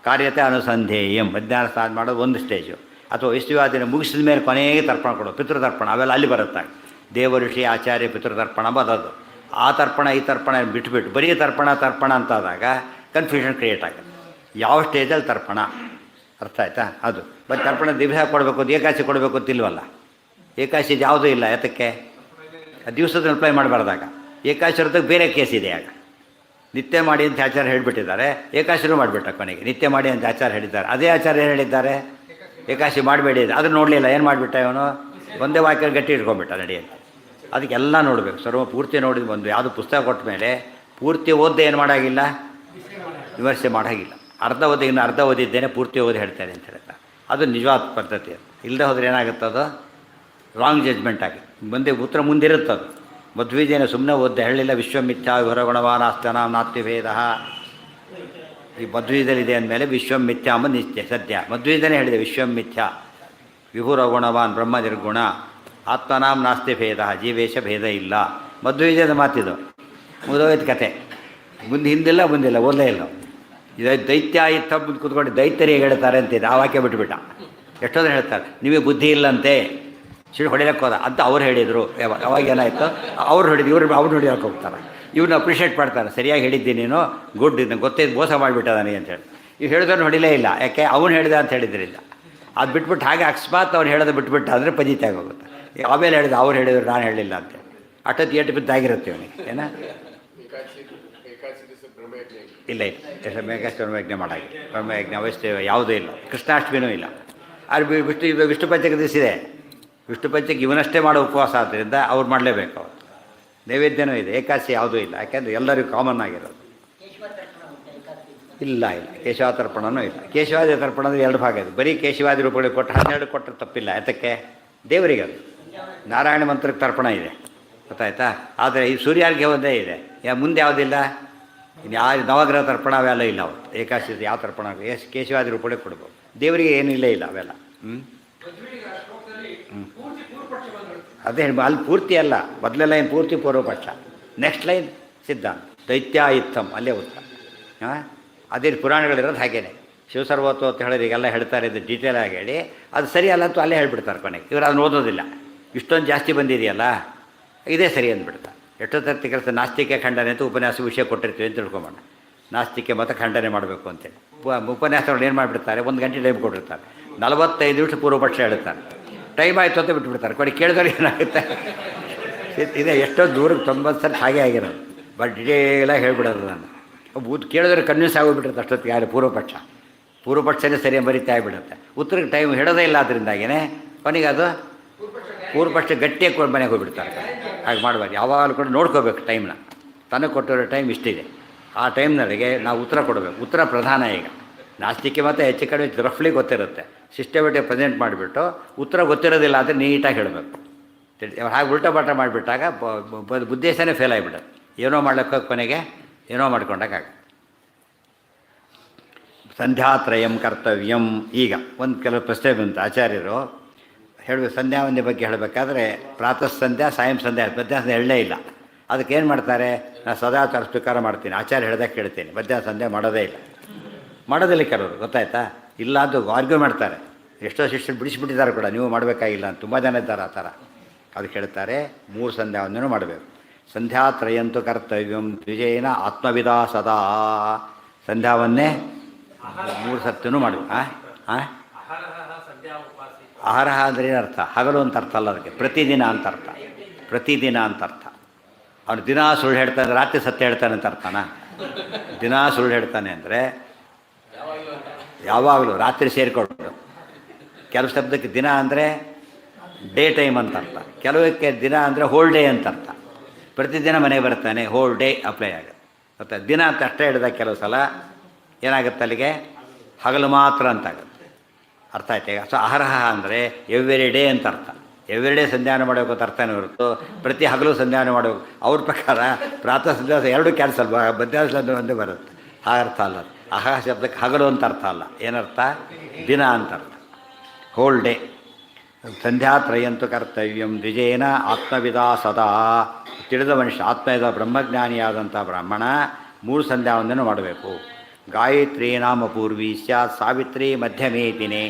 ಕಾರ್ಯತೆ ಅನುಸಂಧೇಯಂ. ಮಧ್ಯಾಹ್ನ ಸ್ನಾನ ಮಾಡೋದು ಒಂದು ಸ್ಟೇಜು. ಅಥವಾ ವೈಶ್ವವಾದಿನ ಮುಗಿಸಿದ ಮೇಲೆ ಕೊನೆಗೆ ತರ್ಪಣ ಕೊಡೋದು, ಪಿತೃತರ್ಪಣ, ಅವೆಲ್ಲ ಅಲ್ಲಿ ಬರುತ್ತೆ. ದೇವ ಋಷಿ ಆಚಾರ್ಯ ಪಿತೃತರ್ಪಣ ಬರೋದು. ಆ ತರ್ಪಣ ಈ ತರ್ಪಣ ಬಿಟ್ಬಿಟ್ಟು ಬರೀ ತರ್ಪಣ ಅಂತಾದಾಗ ಕನ್ಫ್ಯೂಷನ್ ಕ್ರಿಯೇಟ್ ಆಗುತ್ತೆ. ಯಾವ ಸ್ಟೇಜಲ್ಲಿ ತರ್ಪಣ, ಅರ್ಥ ಆಯ್ತಾ? ಅದು ಮತ್ತು ತರ್ಪಣ ದಿವಸ ಕೊಡಬೇಕು, ಅದು ಏಕಾಶಿ ಕೊಡಬೇಕು ಅಂತಿಲ್ವಲ್ಲ. ಏಕಾಶಿ ಯಾವುದೂ ಇಲ್ಲ. ಯಾತಕ್ಕೆ, ದಿವಸದ ಅಪ್ಲೈ ಮಾಡಬಾರ್ದಾಗ. ಏಕಾಶಿ ಹೊರತಾಗಿ ಬೇರೆ ಕೇಸ್ ಇದೆ. ಆಗ ನಿತ್ಯ ಮಾಡಿ ಅಂತ ಆಚಾರ ಹೇಳಿಬಿಟ್ಟಿದ್ದಾರೆ, ಏಕಾಶಿನೂ ಮಾಡಿಬಿಟ್ಟ ಕೊನೆಗೆ. ನಿತ್ಯ ಮಾಡಿ ಅಂತ ಆಚಾರ ಹೇಳಿದ್ದಾರೆ. ಅದೇ ಆಚಾರ ಏನು ಹೇಳಿದ್ದಾರೆ, ಏಕಾಶಿ ಮಾಡಬೇಡಿ. ಅದನ್ನು ನೋಡಲಿಲ್ಲ, ಏನು ಮಾಡಿಬಿಟ್ಟ ಇವನು, ಒಂದೇ ವಾಕ್ಯ ಗಟ್ಟಿ ಇಟ್ಕೊಂಡ್ಬಿಟ್ಟ ನಡೆಯುತ್ತೆ. ಅದಕ್ಕೆಲ್ಲ ನೋಡಬೇಕು, ಸರ್ವ ಪೂರ್ತಿ ನೋಡಿದ ಒಂದು ಯಾವುದು ಪುಸ್ತಕ ಕೊಟ್ಟ ಮೇಲೆ ಪೂರ್ತಿ ಓದ್ದೆ ಏನು ಮಾಡೋಂಗಿಲ್ಲ, ವಿಮರ್ಶೆ ಮಾಡೋಂಗಿಲ್ಲ. ಅರ್ಧ ಓದಿ, ಇನ್ನು ಅರ್ಧ ಓದಿದ್ದೇನೆ ಪೂರ್ತಿ ಓದಿ ಹೇಳ್ತೇನೆ ಅಂತ ಹೇಳ್ತಾರೆ. ಅದು ನಿಜವಾದ ಪದ್ಧತಿ. ಅದು ಇಲ್ಲದೆ ಹೋದರೆ ಏನಾಗುತ್ತೆ, ಅದು ರಾಂಗ್ ಜಡ್ಜ್ಮೆಂಟ್ ಆಗಿ ಉತ್ತರ ಮುಂದಿರುತ್ತದು. ಮಧ್ವೀಜೇನ ಸುಮ್ಮನೆ ಓದ್ದೆ ಹೇಳಿಲ್ಲ, ವಿಶ್ವಮಿಥ್ಯಾ ವಿವರಗುಣವಾನ್ ಆಸ್ತನ ನಾತ್ಯಭೇದ. ಈ ಮಧ್ವೀಜದಲ್ಲಿದೆ ಅಂದಮೇಲೆ ವಿಶ್ವಮಿಥ್ಯಾ ಅಂಬ ನಿತ್ಯ ಸತ್ಯ. ಮಧ್ವೀಜನೇ ಹೇಳಿದೆ ವಿಶ್ವಮಿಥ್ಯಾ ವಿಭುರಗುಣವಾನ್ ಬ್ರಹ್ಮ ನಿರ್ಗುಣ ಆತ್ಮನಾಂ ನಾಸ್ತಿ ಭೇದ, ಜೀವೇಶ ಭೇದ ಇಲ್ಲ. ಮಧ್ವೀಜದ ಮಾತಿದು ಮುಗಿದೋಯ್ತು ಕತೆ. ಹಿಂದಿಲ್ಲ ಮುಂದಿಲ್ಲ, ಓದಲೇ ಇಲ್ಲ. ಇದು ದೈತ್ಯ ಇತ್ತ ಮುಂದೆ ಕೂತ್ಕೊಂಡು ದೈತ್ಯರಿಗೆ ಹೇಳ್ತಾರೆ ಅಂತಿದೆ. ಆ ವಾಕ್ಯ ಬಿಟ್ಟುಬಿಟ್ಟ. ಎಷ್ಟೊಂದು ಹೇಳ್ತಾರೆ ನಿಮಗೆ ಬುದ್ಧಿ ಇಲ್ಲಂತೆ, ಸಿಡಿ ಹೊಡಿಲಕ್ಕೆ ಹೋದ ಅಂತ ಅವ್ರು ಹೇಳಿದರು. ಅವಾಗ ಏನಾಯಿತು, ಅವ್ರು ಹೊಡಿದು ಅವ್ರು ಹೊಡಿಯೋಕೆ ಹೋಗ್ತಾರೆ. ಇವ್ರನ್ನ ಅಪ್ರಿಷಿಯೇಟ್ ಮಾಡ್ತಾರೆ, ಸರಿಯಾಗಿ ಹೇಳಿದ್ದೀನಿ ನೀನು, ಗುಡ್, ಇದನ್ನು ಗೊತ್ತಿದ್ದು ಮೋಸ ಮಾಡಿಬಿಟ್ಟದಾನೆ ಅಂತೇಳಿ. ಇವು ಹೇಳಿದವ್ರು ಹೊಡಿಲೇ ಇಲ್ಲ. ಯಾಕೆ, ಅವನು ಹೇಳಿದ ಅಂತ ಹೇಳಿದ್ರಿಲ್ಲ. ಅದು ಬಿಟ್ಬಿಟ್ಟು ಹಾಗೆ ಅಕಸ್ಮಾತ್ ಅವ್ನು ಹೇಳೋದು ಬಿಟ್ಬಿಟ್ಟು ಅಂದರೆ ಪಂಜಿತ ಆಗೋಗುತ್ತೆ. ಆಮೇಲೆ ಹೇಳಿದ ಅವ್ರು ಹೇಳಿದ್ರು ನಾನು ಹೇಳಿಲ್ಲ ಅಂತೇಳಿ ಅಷ್ಟೊತ್ತು ಏಟು ಬಿದ್ದಾಗಿರುತ್ತೆ ಇವನಿಗೆ. ಏನ ಇಲ್ಲ ಬ್ರಹ್ಮಯಜ್ಞ ಮಾಡಾಗಿ ಬ್ರಹ್ಮಯಜ್ಞ ಅವಶ್ಯ ಯಾವುದೂ ಇಲ್ಲ. ಕೃಷ್ಣಾಷ್ಟಮಿನೂ ಇಲ್ಲ. ಅದು ವಿಷ್ಣು ಪಂಚಕ ದಿವಸ ಇದೆ. ವಿಷ್ಣು ಪಂಚಕ ಇವನಷ್ಟೇ ಮಾಡೋ ಉಪವಾಸ ಆದ್ದರಿಂದ ಅವ್ರು ಮಾಡಲೇಬೇಕು. ಅವತ್ತು ನೈವೇದ್ಯನೂ ಇದೆ. ಏಕಾದಶಿ ಯಾವುದೂ ಇಲ್ಲ. ಯಾಕೆಂದರೆ ಎಲ್ಲರಿಗೂ ಕಾಮನ್ ಆಗಿರೋದು. ಇಲ್ಲ ಕೇಶವ ತರ್ಪಣನೂ ಇಲ್ಲ. ಕೇಶವಾದಿ ತರ್ಪಣ ಅಂದರೆ 2 ಭಾಗ ಇದೆ. ಬರೀ ಕೇಶವಾದಿ ರೂಪಗಳಿಗೆ ಕೊಟ್ಟು 12 ಕೊಟ್ಟರೆ ತಪ್ಪಿಲ್ಲ. ಯಾತಕ್ಕೆ, ದೇವರಿಗೆ ಅದು ನಾರಾಯಣ ಮಂತ್ರಕ್ಕೆ ತರ್ಪಣ ಇದೆ, ಗೊತ್ತಾಯ್ತಾ. ಆದರೆ ಈ ಸೂರ್ಯಾರ್ಘ್ಯ ಒಂದೇ ಇದೆ. ಮುಂದೆ ಯಾವುದಿಲ್ಲ. ಇನ್ನು ನವಗ್ರಹ ತರ್ಪಣ ಅವೆಲ್ಲ ಇಲ್ಲ. ಅವತ್ತು ಏಕಾದಶಿ ಯಾವ ತರ್ಪಣ ಕೇಶವಾದಿ ರೂಪಗಳಿಗೆ ಕೊಡ್ಬೋದು. ದೇವರಿಗೆ ಏನಿಲ್ಲ ಇಲ್ಲ ಅವೆಲ್ಲ. ಅದೇ ಅಲ್ಲಿ ಪೂರ್ತಿ ಅಲ್ಲ, ಮೊದಲ ಲೈನ್ ಪೂರ್ತಿ ಪೂರ್ವಪಕ್ಷ, ನೆಕ್ಸ್ಟ್ ಲೈನ್ ಸಿದ್ಧಾಂತ. ದೈತ್ಯ ಇತ್ತಂ ಅಲ್ಲೇ ಉತ್ತಮ. ಅದೇ ಪುರಾಣಗಳಿರೋದು ಹಾಗೇನೆ. ಶಿವಸರ್ವತ್ವ ಅಂತ ಹೇಳಿದ್ರೆ ಈಗೆಲ್ಲ ಹೇಳ್ತಾರೆ, ಇದು ಡೀಟೇಲ್ ಆಗಿ ಹೇಳಿ ಅದು ಸರಿ ಅಲ್ಲ ಅಂತೂ ಅಲ್ಲೇ ಹೇಳ್ಬಿಡ್ತಾರೆ ಕೊನೆಗೆ. ಇವರು ಅದನ್ನು ಓದೋದಿಲ್ಲ. ಇಷ್ಟೊಂದು ಜಾಸ್ತಿ ಬಂದಿದೆಯಲ್ಲ ಇದೇ ಸರಿ ಅಂದ್ಬಿಡ್ತಾರೆ. ಎಷ್ಟೊತ್ತಿ ಕೆಲಸ ನಾಸ್ತಿಕೆ ಖಂಡನೆ ಅಂತ ಉಪನ್ಯಾಸ ವಿಷಯ ಕೊಟ್ಟಿರ್ತೀವಿ ಅಂತ ತಿಳ್ಕೊಂಬೋಣ. ನಾಸ್ತಿಕೆ ಮತ ಖಂಡನೆ ಮಾಡಬೇಕು ಅಂತೇಳಿ ಉಪನ್ಯಾಸಗಳು ಏನು ಮಾಡಿಬಿಡ್ತಾರೆ, 1 ಗಂಟೆ ಟೈಮ್ ಕೊಟ್ಟಿರ್ತಾರೆ. 45 ನಿಮಿಷ ಪೂರ್ವಪಕ್ಷ ಹೇಳ್ತಾರೆ. ಟೈಮ್ ಆಯಿತು ಅಂತ ಬಿಟ್ಬಿಡ್ತಾರೆ. ಕೊಡಿ ಕೇಳಿದವ್ರಿಗೆ ಏನಾಗುತ್ತೆ, ಇದೆ ಎಷ್ಟೋ ದೂರಕ್ಕೆ 90 ಸಲ ಹಾಗೆ ಆಗಿರೋದು. ಬಟ್ ಡೀಟೇಲಾಗಿ ಹೇಳ್ಬಿಡೋದು. ನಾನು ಕೇಳಿದ್ರೆ ಕನ್ವಿನ್ಸ್ ಆಗೋಗ್ಬಿಟ್ಟಿರುತ್ತೆ ಅಷ್ಟೊತ್ತಿಗೆ. ಯಾರು ಪೂರ್ವಪಕ್ಷ ಪೂರ್ವಪಕ್ಷನೇ ಸರಿಯಾಗಿ ಬರೀತಾ ಆಗಿಬಿಡುತ್ತೆ. ಉತ್ತರಕ್ಕೆ ಟೈಮ್ ಹೇಳೋದೇ ಇಲ್ಲ, ಅದರಿಂದಾಗಿಯೇ ಕೊನೆಗೆ ಅದು ಪೂರ್ವಪಕ್ಷ ಗಟ್ಟಿಯಾಗಿ ಮನೆಗೆ ಹೋಗ್ಬಿಡ್ತಾರೆ. ಹಾಗೆ ಮಾಡಬಾರ್ದು. ಯಾವಾಗಲೂ ಕೂಡ ನೋಡ್ಕೋಬೇಕು ಟೈಮ್ನ. ತನಗೆ ಕೊಟ್ಟಿರೋ ಟೈಮ್ ಇಷ್ಟಿದೆ, ಆ ಟೈಮ್ನೊಳಗೆ ನಾವು ಉತ್ತರ ಕೊಡಬೇಕು. ಉತ್ತರ ಪ್ರಧಾನ. ಈಗ ನಾಸ್ತಿಕೆ ಮತ್ತು ಹೆಚ್ಚು ಕಡಿಮೆ ರಫ್ಲಿ ಗೊತ್ತಿರುತ್ತೆ, ಸಿಸ್ಟಮೆಟಿಕ್ ಪ್ರೆಸೆಂಟ್ ಮಾಡಿಬಿಟ್ಟು ಉತ್ತರ ಗೊತ್ತಿರೋದಿಲ್ಲ ಆದರೆ ನೀಟಾಗಿ ಹೇಳಬೇಕು. ಹಾಗೆ ಉಲ್ಟಾ ಪಾಠ ಮಾಡಿಬಿಟ್ಟಾಗ ಉದ್ದೇಶನೇ ಫೇಲ್ ಆಗಿಬಿಡೋದು. ಏನೋ ಮಾಡ್ಲಿಕ್ಕೆ ಕೊನೆಗೆ ಏನೋ ಮಾಡ್ಕೊಂಡಾಗ. ಸಂಧ್ಯಾತ್ರಯಂ ಕರ್ತವ್ಯಂ. ಈಗ ಒಂದು ಕೆಲವು ಪ್ರಶ್ನೆ ಬಂತು. ಆಚಾರ್ಯರು ಹೇಳಬೇಕು ಸಂಧ್ಯಾವಂದ್ಯ ಬಗ್ಗೆ ಹೇಳಬೇಕಾದ್ರೆ ಪ್ರಾತಃ ಸಂಧ್ಯಾ ಸಾಯಂ ಸಂಧ್ಯಾ ಮಧ್ಯಾಹ್ನ ಹೇಳಲೇ ಇಲ್ಲ. ಅದಕ್ಕೇನು ಮಾಡ್ತಾರೆ, ನಾನು ಸದಾ ಸ್ವೀಕಾರ ಮಾಡ್ತೀನಿ, ಆಚಾರ್ಯ ಹೇಳ್ದಾಗ ಕೇಳ್ತೀನಿ, ಮಧ್ಯಾಹ್ನ ಸಂಧ್ಯಾ ಮಾಡೋದೇ ಇಲ್ಲ. ಮಾಡೋದಿಲ್ಲ ಕೆಲವರು, ಗೊತ್ತಾಯ್ತಾ? ಇಲ್ಲ ಅದು ಆರ್ಗ್ಯೂ ಮಾಡ್ತಾರೆ. ಎಷ್ಟೋ ಶಿಷ್ಯರು ಬಿಡಿಸಿಬಿಟ್ಟಿದ್ದಾರೆ ಕೂಡ, ನೀವು ಮಾಡಬೇಕಾಗಿಲ್ಲ ಅಂತ ತುಂಬ ಜನ ಇದ್ದಾರೆ ಆ ಥರ. ಅದಕ್ಕೆ ಹೇಳ್ತಾರೆ 3 ಸಂಧ್ಯಾವಂದನೂ ಮಾಡಬೇಕು. ಸಂಧ್ಯಾತ್ರಯಂತು ಕರ್ತವ್ಯಂ ದ್ವಿಜೇನ ಆತ್ಮವಿದಾ ಸದಾ. ಸಂಧ್ಯಾವನ್ನೇ 3 ಸತ್ಯನೂ ಮಾಡಬೇಕು. ಆಹಾರಹ ಅಂದರೆ ಏನರ್ಥ? ಹಗಲು ಅಂತ ಅರ್ಥ ಅಲ್ಲ, ಅದಕ್ಕೆ ಪ್ರತಿದಿನ ಅಂತ ಅರ್ಥ. ಪ್ರತಿದಿನ ಅಂತ ಅರ್ಥ. ಅವನು ದಿನ ಸುಳ್ಳು ಹೇಳ್ತಾನೆ, ರಾತ್ರಿ ಸತ್ಯ ಹೇಳ್ತಾನೆ ಅಂತ ಅರ್ಥನ? ದಿನ ಸುಳ್ಳು ಹೇಳ್ತಾನೆ ಅಂದರೆ ಯಾವಾಗಲೂ ರಾತ್ರಿ ಸೇರಿಕೊಂಡು. ಕೆಲವು ಶಬ್ದಕ್ಕೆ ದಿನ ಅಂದರೆ ಡೇ ಟೈಮ್ ಅಂತ ಅರ್ಥ, ಕೆಲವಕ್ಕೆ ದಿನ ಅಂದರೆ ಹೋಲ್ ಡೇ ಅಂತ ಅರ್ಥ. ಪ್ರತಿದಿನ ಮನೆಗೆ ಬರ್ತಾನೆ, ಹೋಲ್ ಡೇ ಅಪ್ಲೈ ಆಗುತ್ತೆ. ಮತ್ತು ದಿನ ಅಂತ ಅಷ್ಟೇ ಹೇಳಿದಾಗ ಕೆಲವು ಸಲ ಏನಾಗುತ್ತೆ, ಅಲ್ಲಿಗೆ ಹಗಲು ಮಾತ್ರ ಅಂತಾಗುತ್ತೆ. ಅರ್ಥ ಆಯ್ತು ಈಗ? ಸೊ ಅಹರಹ ಅಂದರೆ ಎವ್ರಿ ಡೇ ಅಂತ ಅರ್ಥ. ಎವ್ರಿ ಡೇ ಸಂಧ್ಯಾನ ಮಾಡಬೇಕು ಅಂತ ಅರ್ಥನೇ ಹೊರತು ಪ್ರತಿ ಹಗಲು ಸಂಧ್ಯಾನ ಮಾಡಬೇಕು. ಅವ್ರ ಪ್ರಕಾರ ಪ್ರಾತಃ ಸಂಧ್ಯಾ ಎರಡೂ ಕ್ಯಾನ್ಸಲ್, ಮಧ್ಯಾಹ್ನ ಸಂಧ್ಯಾ ಒಂದೇ ಬರುತ್ತೆ. ಆ ಅರ್ಥ ಅಲ್ಲ. ಅಹ ಶಬ್ದಕ್ಕೆ ಹಗಲು ಅಂತ ಅರ್ಥ ಅಲ್ಲ. ಏನರ್ಥ? ದಿನ ಅಂತ ಅರ್ಥ, ಹೋಲ್ ಡೇ. ಸಂಧ್ಯಾತ್ರಯಂತು ಕರ್ತವ್ಯಂ ದ್ವಿಜೇನ ಆತ್ಮವಿದಾ ಸದಾ. ತಿಳಿದ ಮನುಷ್ಯ, ಆತ್ಮವಿದ ಬ್ರಹ್ಮಜ್ಞಾನಿಯಾದಂಥ ಬ್ರಾಹ್ಮಣ 3 ಸಂಧ್ಯಾವಂದನೆ ಮಾಡಬೇಕು. ಗಾಯತ್ರಿ ನಾಮ ಪೂರ್ವಿ ಸ್ಯಾತ್ ಸಾವಿತ್ರಿ ಮಧ್ಯಮೇ ದಿನೇ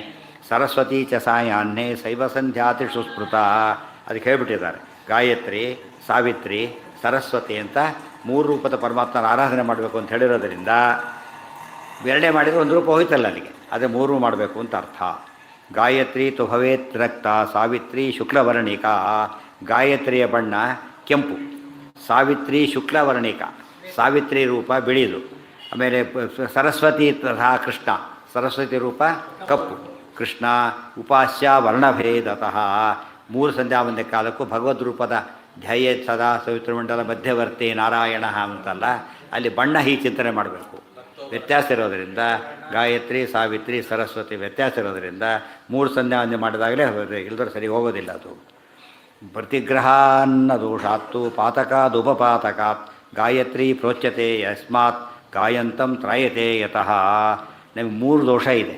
ಸರಸ್ವತಿ ಚ ಸಾಯಾಹ್ನೇ ಶೈವ ಸಂಧ್ಯಾತಿ ಸುಸ್ಮೃತ. ಅದಕ್ಕೆ ಹೇಳ್ಬಿಟ್ಟಿದ್ದಾರೆ. ಗಾಯತ್ರಿ, ಸಾವಿತ್ರಿ, ಸರಸ್ವತಿ ಅಂತ 3 ರೂಪದ ಪರಮಾತ್ಮನ ಆರಾಧನೆ ಮಾಡಬೇಕು ಅಂತ ಹೇಳಿರೋದ್ರಿಂದ ಎರಡೇ ಮಾಡಿದರೆ ಒಂದು ರೂಪ ಹೋಯ್ತಲ್ಲ ಅಲ್ಲಿಗೆ. ಅದೇ 3 ಮಾಡಬೇಕು ಅಂತ ಅರ್ಥ. ಗಾಯತ್ರಿ ತು ಭವೇತ್ ರಕ್ತ ಸಾವಿತ್ರಿ ಶುಕ್ಲವರ್ಣಿಕಾ. ಗಾಯತ್ರಿಯ ಬಣ್ಣ ಕೆಂಪು, ಸಾವಿತ್ರಿ ಶುಕ್ಲವರ್ಣಿಕಾ, ಸಾವಿತ್ರಿ ರೂಪ ಬಿಳಿದು. ಆಮೇಲೆ ಸರಸ್ವತಿ ತಥಾ ಕೃಷ್ಣ, ಸರಸ್ವತಿ ರೂಪ ಕಪ್ಪು. ಕೃಷ್ಣ ಉಪಾಸ್ಯ ವರ್ಣಭೇದತಃ. 3 ಸಂಧ್ಯಾವಂದ್ಯ ಕಾಲಕ್ಕೂ ಭಗವದ್ ರೂಪದ ಧ್ಯಾಯೇ ಸದಾ ಸವಿತೃಮಂಡಲ ಮಧ್ಯವರ್ತಿ ನಾರಾಯಣ ಅಂತಲ್ಲ, ಅಲ್ಲಿ ಬಣ್ಣ ಹೀಗೆ ಚಿಂತನೆ ಮಾಡಬೇಕು. ವ್ಯತ್ಯಾಸ ಇರೋದರಿಂದ ಗಾಯತ್ರಿ, ಸಾವಿತ್ರಿ, ಸರಸ್ವತಿ ವ್ಯತ್ಯಾಸ ಇರೋದರಿಂದ 3 ಸಂಧ್ಯಾವಂದ್ಯ ಮಾಡಿದಾಗಲೇ ಇಲ್ದ್ರೆ ಸರಿ ಹೋಗೋದಿಲ್ಲ. ಅದು ಪ್ರತಿಗ್ರಹಾನ್ನ ದೋಷಾತ್ತು ಪಾತಕಾದುಪಪಾತಕಾತ್ ಗಾಯತ್ರಿ ಪ್ರೋಚ್ಯತೆ ಯಸ್ಮಾತ್ ಗಾಯಂತಂ ತ್ರಾಯತೆ ಯತಃ. ನಮಗೆ 3 ದೋಷ ಇದೆ.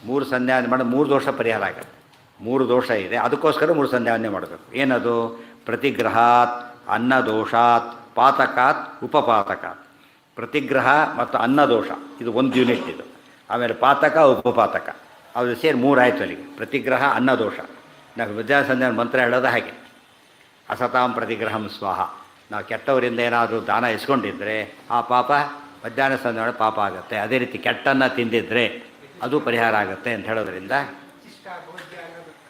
3 ಸಂಧ್ಯಾವಂದನೆ ಮಾಡಿ 3 ದೋಷ ಪರಿಹಾರ ಆಗುತ್ತೆ. 3 ದೋಷ ಇದೆ, ಅದಕ್ಕೋಸ್ಕರ 3 ಸಂಧ್ಯಾವಂದನೆ ಮಾಡಬೇಕು. ಏನದು? ಪ್ರತಿಗ್ರಹಾತ್, ಅನ್ನದೋಷಾತ್, ಪಾತಕಾತ್, ಉಪಪಾತಕಾತ್. ಪ್ರತಿಗ್ರಹ ಮತ್ತು ಅನ್ನದೋಷ ಇದು 1 ಯೂನಿಟ್ ಇದು. ಆಮೇಲೆ ಪಾತಕ, ಉಪಪಾತಕ, ಅದು ಸೇರಿ 3 ಆಯಿತು ಅಲ್ಲಿಗೆ. ಪ್ರತಿಗ್ರಹ, ಅನ್ನದೋಷ. ನಾವು ಮಧ್ಯಾಹ್ನ ಸಂಧ್ಯಾನ ಮಂತ್ರ ಹೇಳೋದು ಹಾಗೆ, ಅಸತಾಂ ಪ್ರತಿಗ್ರಹಂ ಸ್ವಾಹ. ನಾವು ಕೆಟ್ಟವರಿಂದ ಏನಾದರೂ ದಾನ ಇಸ್ಕೊಂಡಿದ್ದರೆ ಆ ಪಾಪ ಮಧ್ಯಾಹ್ನ ಸಂಧ್ಯಾನ ಪಾಪ ಆಗುತ್ತೆ. ಅದೇ ರೀತಿ ಕೆಟ್ಟನ್ನು ತಿಂದಿದ್ದರೆ ಅದು ಪರಿಹಾರ ಆಗುತ್ತೆ ಅಂತ ಹೇಳೋದ್ರಿಂದ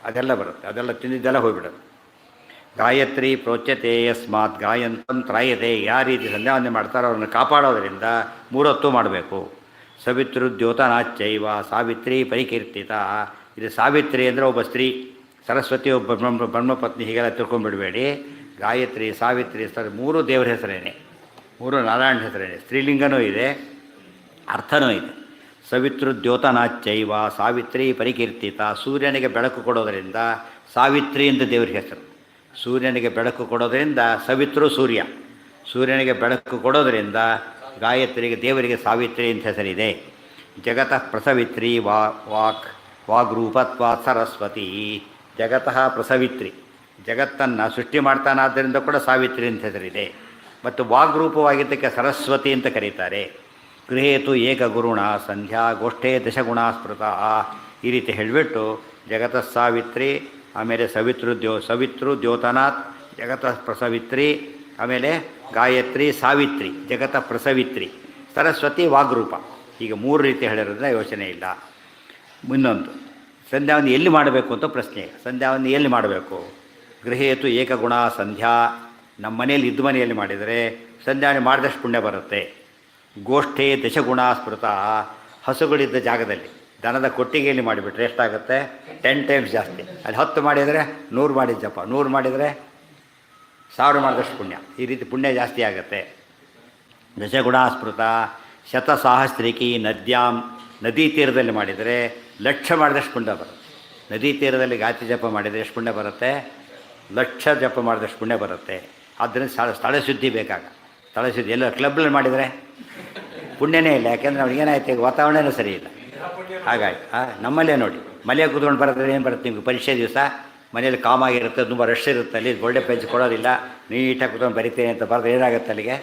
ಅದೆಲ್ಲ ಬರುತ್ತೆ. ಅದೆಲ್ಲ ತಿಂದಿದ್ದೆಲ್ಲ ಹೋಗ್ಬಿಡೋದು. ಗಾಯತ್ರಿ ಪ್ರೋಚ್ಯತೆ ಯಸ್ಮಾತ್ ಗಾಯಂತಂ ತ್ರಾಯತೆ. ಯಾವ ರೀತಿ ಸಂಧ್ಯಾವಂದನೆ ಮಾಡ್ತಾರೋ ಅವ್ರನ್ನ ಕಾಪಾಡೋದರಿಂದ 3 ಹೊತ್ತು ಮಾಡಬೇಕು. ಸವಿತೃದ್ಯೋತನಾಚ್ಚೈವ ಸಾವಿತ್ರಿ ಪರಿಕೀರ್ತಿತ. ಇದು ಸಾವಿತ್ರಿ ಅಂದರೆ ಒಬ್ಬ ಸ್ತ್ರೀ, ಸರಸ್ವತಿ ಒಬ್ಬ ಬ್ರಹ್ಮಪತ್ನಿ, ಹೀಗೆಲ್ಲ ತಿಳ್ಕೊಂಡ್ಬಿಡಬೇಡಿ. ಗಾಯತ್ರಿ, ಸಾವಿತ್ರಿ, 3 ದೇವರ ಹೆಸರೇನೆ, 3 ನಾರಾಯಣ ಹೆಸರೇನೆ. ಸ್ತ್ರೀಲಿಂಗನೂ ಇದೆ, ಅರ್ಥನೂ ಇದೆ. ಸವಿತೃದ್ಯೋತನಾಚ್ಚೈವ ಸಾವಿತ್ರಿ ಪರಿಕೀರ್ತಿತ. ಸೂರ್ಯನಿಗೆ ಬೆಳಕು ಕೊಡೋದರಿಂದ ಸಾವಿತ್ರಿ ಅಂತ ದೇವ್ರ ಹೆಸರು. ಸೂರ್ಯನಿಗೆ ಬೆಳಕು ಕೊಡೋದರಿಂದ ಸವಿತೃ ಸೂರ್ಯ, ಸೂರ್ಯನಿಗೆ ಬೆಳಕು ಕೊಡೋದರಿಂದ ಗಾಯತ್ರಿಗೆ, ದೇವರಿಗೆ ಸಾವಿತ್ರಿ ಅಂತ ಹೆಸರಿದೆ. ಜಗತಃ ಪ್ರಸವಿತ್ರಿ ವಾಗ್ರೂಪತ್ವಾತ್ ಸರಸ್ವತಿ. ಜಗತಃ ಪ್ರಸವಿತ್ರಿ, ಜಗತ್ತನ್ನು ಸೃಷ್ಟಿ ಮಾಡ್ತಾನಾದ್ದರಿಂದ ಕೂಡ ಸಾವಿತ್ರಿ ಅಂತ ಹೆಸರಿದೆ. ಮತ್ತು ವಾಗ್ರೂಪವಾಗಿದ್ದಕ್ಕೆ ಸರಸ್ವತಿ ಅಂತ ಕರೀತಾರೆ. ಗೃಹೇತು ಏಕಗುರುಣ ಸಂಧ್ಯಾ ಗೋಷ್ಠೇ ದಶಗುಣ ಸ್ಮೃತ. ಈ ರೀತಿ ಹೇಳಿಬಿಟ್ಟು ಜಗತಃ ಸಾವಿತ್ರಿ, ಆಮೇಲೆ ಸವಿತೃ ದ್ಯೋತನಾಥ್, ಜಗತಃ ಪ್ರಸವಿತ್ರಿ, ಆಮೇಲೆ ಗಾಯತ್ರಿ, ಸಾವಿತ್ರಿ, ಜಗತಃ ಪ್ರಸವಿತ್ರಿ, ಸರಸ್ವತಿ ವಾಗ್ರೂಪ. ಈಗ 3 ರೀತಿ ಹೇಳಿರೋದ್ರಿಂದ ಯೋಚನೆ ಇಲ್ಲ. ಇನ್ನೊಂದು, ಸಂಧ್ಯಾವಂದನೆ ಎಲ್ಲಿ ಮಾಡಬೇಕು ಅಂತ ಪ್ರಶ್ನೆ. ಸಂಧ್ಯಾವಂದನೆ ಎಲ್ಲಿ ಮಾಡಬೇಕು? ಗೃಹೇತು ಏಕಗುಣ ಸಂಧ್ಯಾ. ನಮ್ಮ ಮನೆಯಲ್ಲಿ ಇದ್ದ ಮನೆಯಲ್ಲಿ ಮಾಡಿದರೆ ಸಂಧ್ಯಾವಂದನೆ ಮಾಡಿದಷ್ಟು ಪುಣ್ಯ ಬರುತ್ತೆ. ಗೋಷ್ಠೇ ದಶಗುಣ ಸ್ಮೃತ. ಹಸುಗಳಿದ್ದ ಜಾಗದಲ್ಲಿ, ದನದ ಕೊಟ್ಟಿಗೆಯಲ್ಲಿ ಮಾಡಿಬಿಟ್ರೆ ಎಷ್ಟಾಗುತ್ತೆ 10 ಟೈಮ್ಸ್ ಜಾಸ್ತಿ. ಅಲ್ಲಿ 10 ಮಾಡಿದರೆ 100 ಮಾಡಿದ ಜಪ, 100 ಮಾಡಿದರೆ 1000 ಮಾಡಿದಷ್ಟು ಪುಣ್ಯ. ಈ ರೀತಿ ಪುಣ್ಯ ಜಾಸ್ತಿ ಆಗುತ್ತೆ. ದಶಗುಣಾಸ್ಮೃತ ಶತಸಾಹಸ್ರಿಕಿ ನದ್ಯಾಂ, ನದಿ ತೀರದಲ್ಲಿ ಮಾಡಿದರೆ 1,00,000 ಮಾಡಿದಷ್ಟು ಪುಣ್ಯ ಬರುತ್ತೆ. ನದಿ ತೀರದಲ್ಲಿ ಗಾಯತ್ರಿ ಜಪ ಮಾಡಿದರೆ ಎಷ್ಟು ಪುಣ್ಯ ಬರುತ್ತೆ? 1,00,000 ಜಪ ಮಾಡಿದಷ್ಟು ಪುಣ್ಯ ಬರುತ್ತೆ. ಆದ್ದರಿಂದ ಸ್ಥಳ ಶುದ್ಧಿ ಬೇಕಾಗ. ಸ್ಥಳ ಶುದ್ಧಿ ಎಲ್ಲ ಕ್ಲಬ್ನಲ್ಲಿ ಮಾಡಿದರೆ ಪುಣ್ಯನೇ ಇಲ್ಲ. ಯಾಕೆಂದರೆ ಅವ್ರಿಗೆ ಏನಾಯ್ತು, ಈಗ ವಾತಾವರಣನೂ ಸರಿ ಇಲ್ಲ. ಹಾಗಾಗಿ ನಮ್ಮಲ್ಲೇ ನೋಡಿ, ಮನೆಯಾಗ ಕೂತ್ಕೊಂಡು ಬರೋದ್ರೆ ಏನು ಬರುತ್ತೆ ನಿಮ್ಗೆ? ಪರೀಕ್ಷೆ ದಿವಸ ಮನೇಲಿ ಕಾಮಾಗಿರುತ್ತೆ, ತುಂಬ ರಶ್ ಇರುತ್ತೆ, ಅಲ್ಲಿ ಒಳ್ಳೆ ಪೆಂಚ್ ಕೊಡೋದಿಲ್ಲ, ನೀಟಾಗಿ ಕೂತ್ಕೊಂಡು ಬರಿತೀನಿ ಅಂತ ಬರೆದು ಏನಾಗುತ್ತೆ ಅಲ್ಲಿಗೆ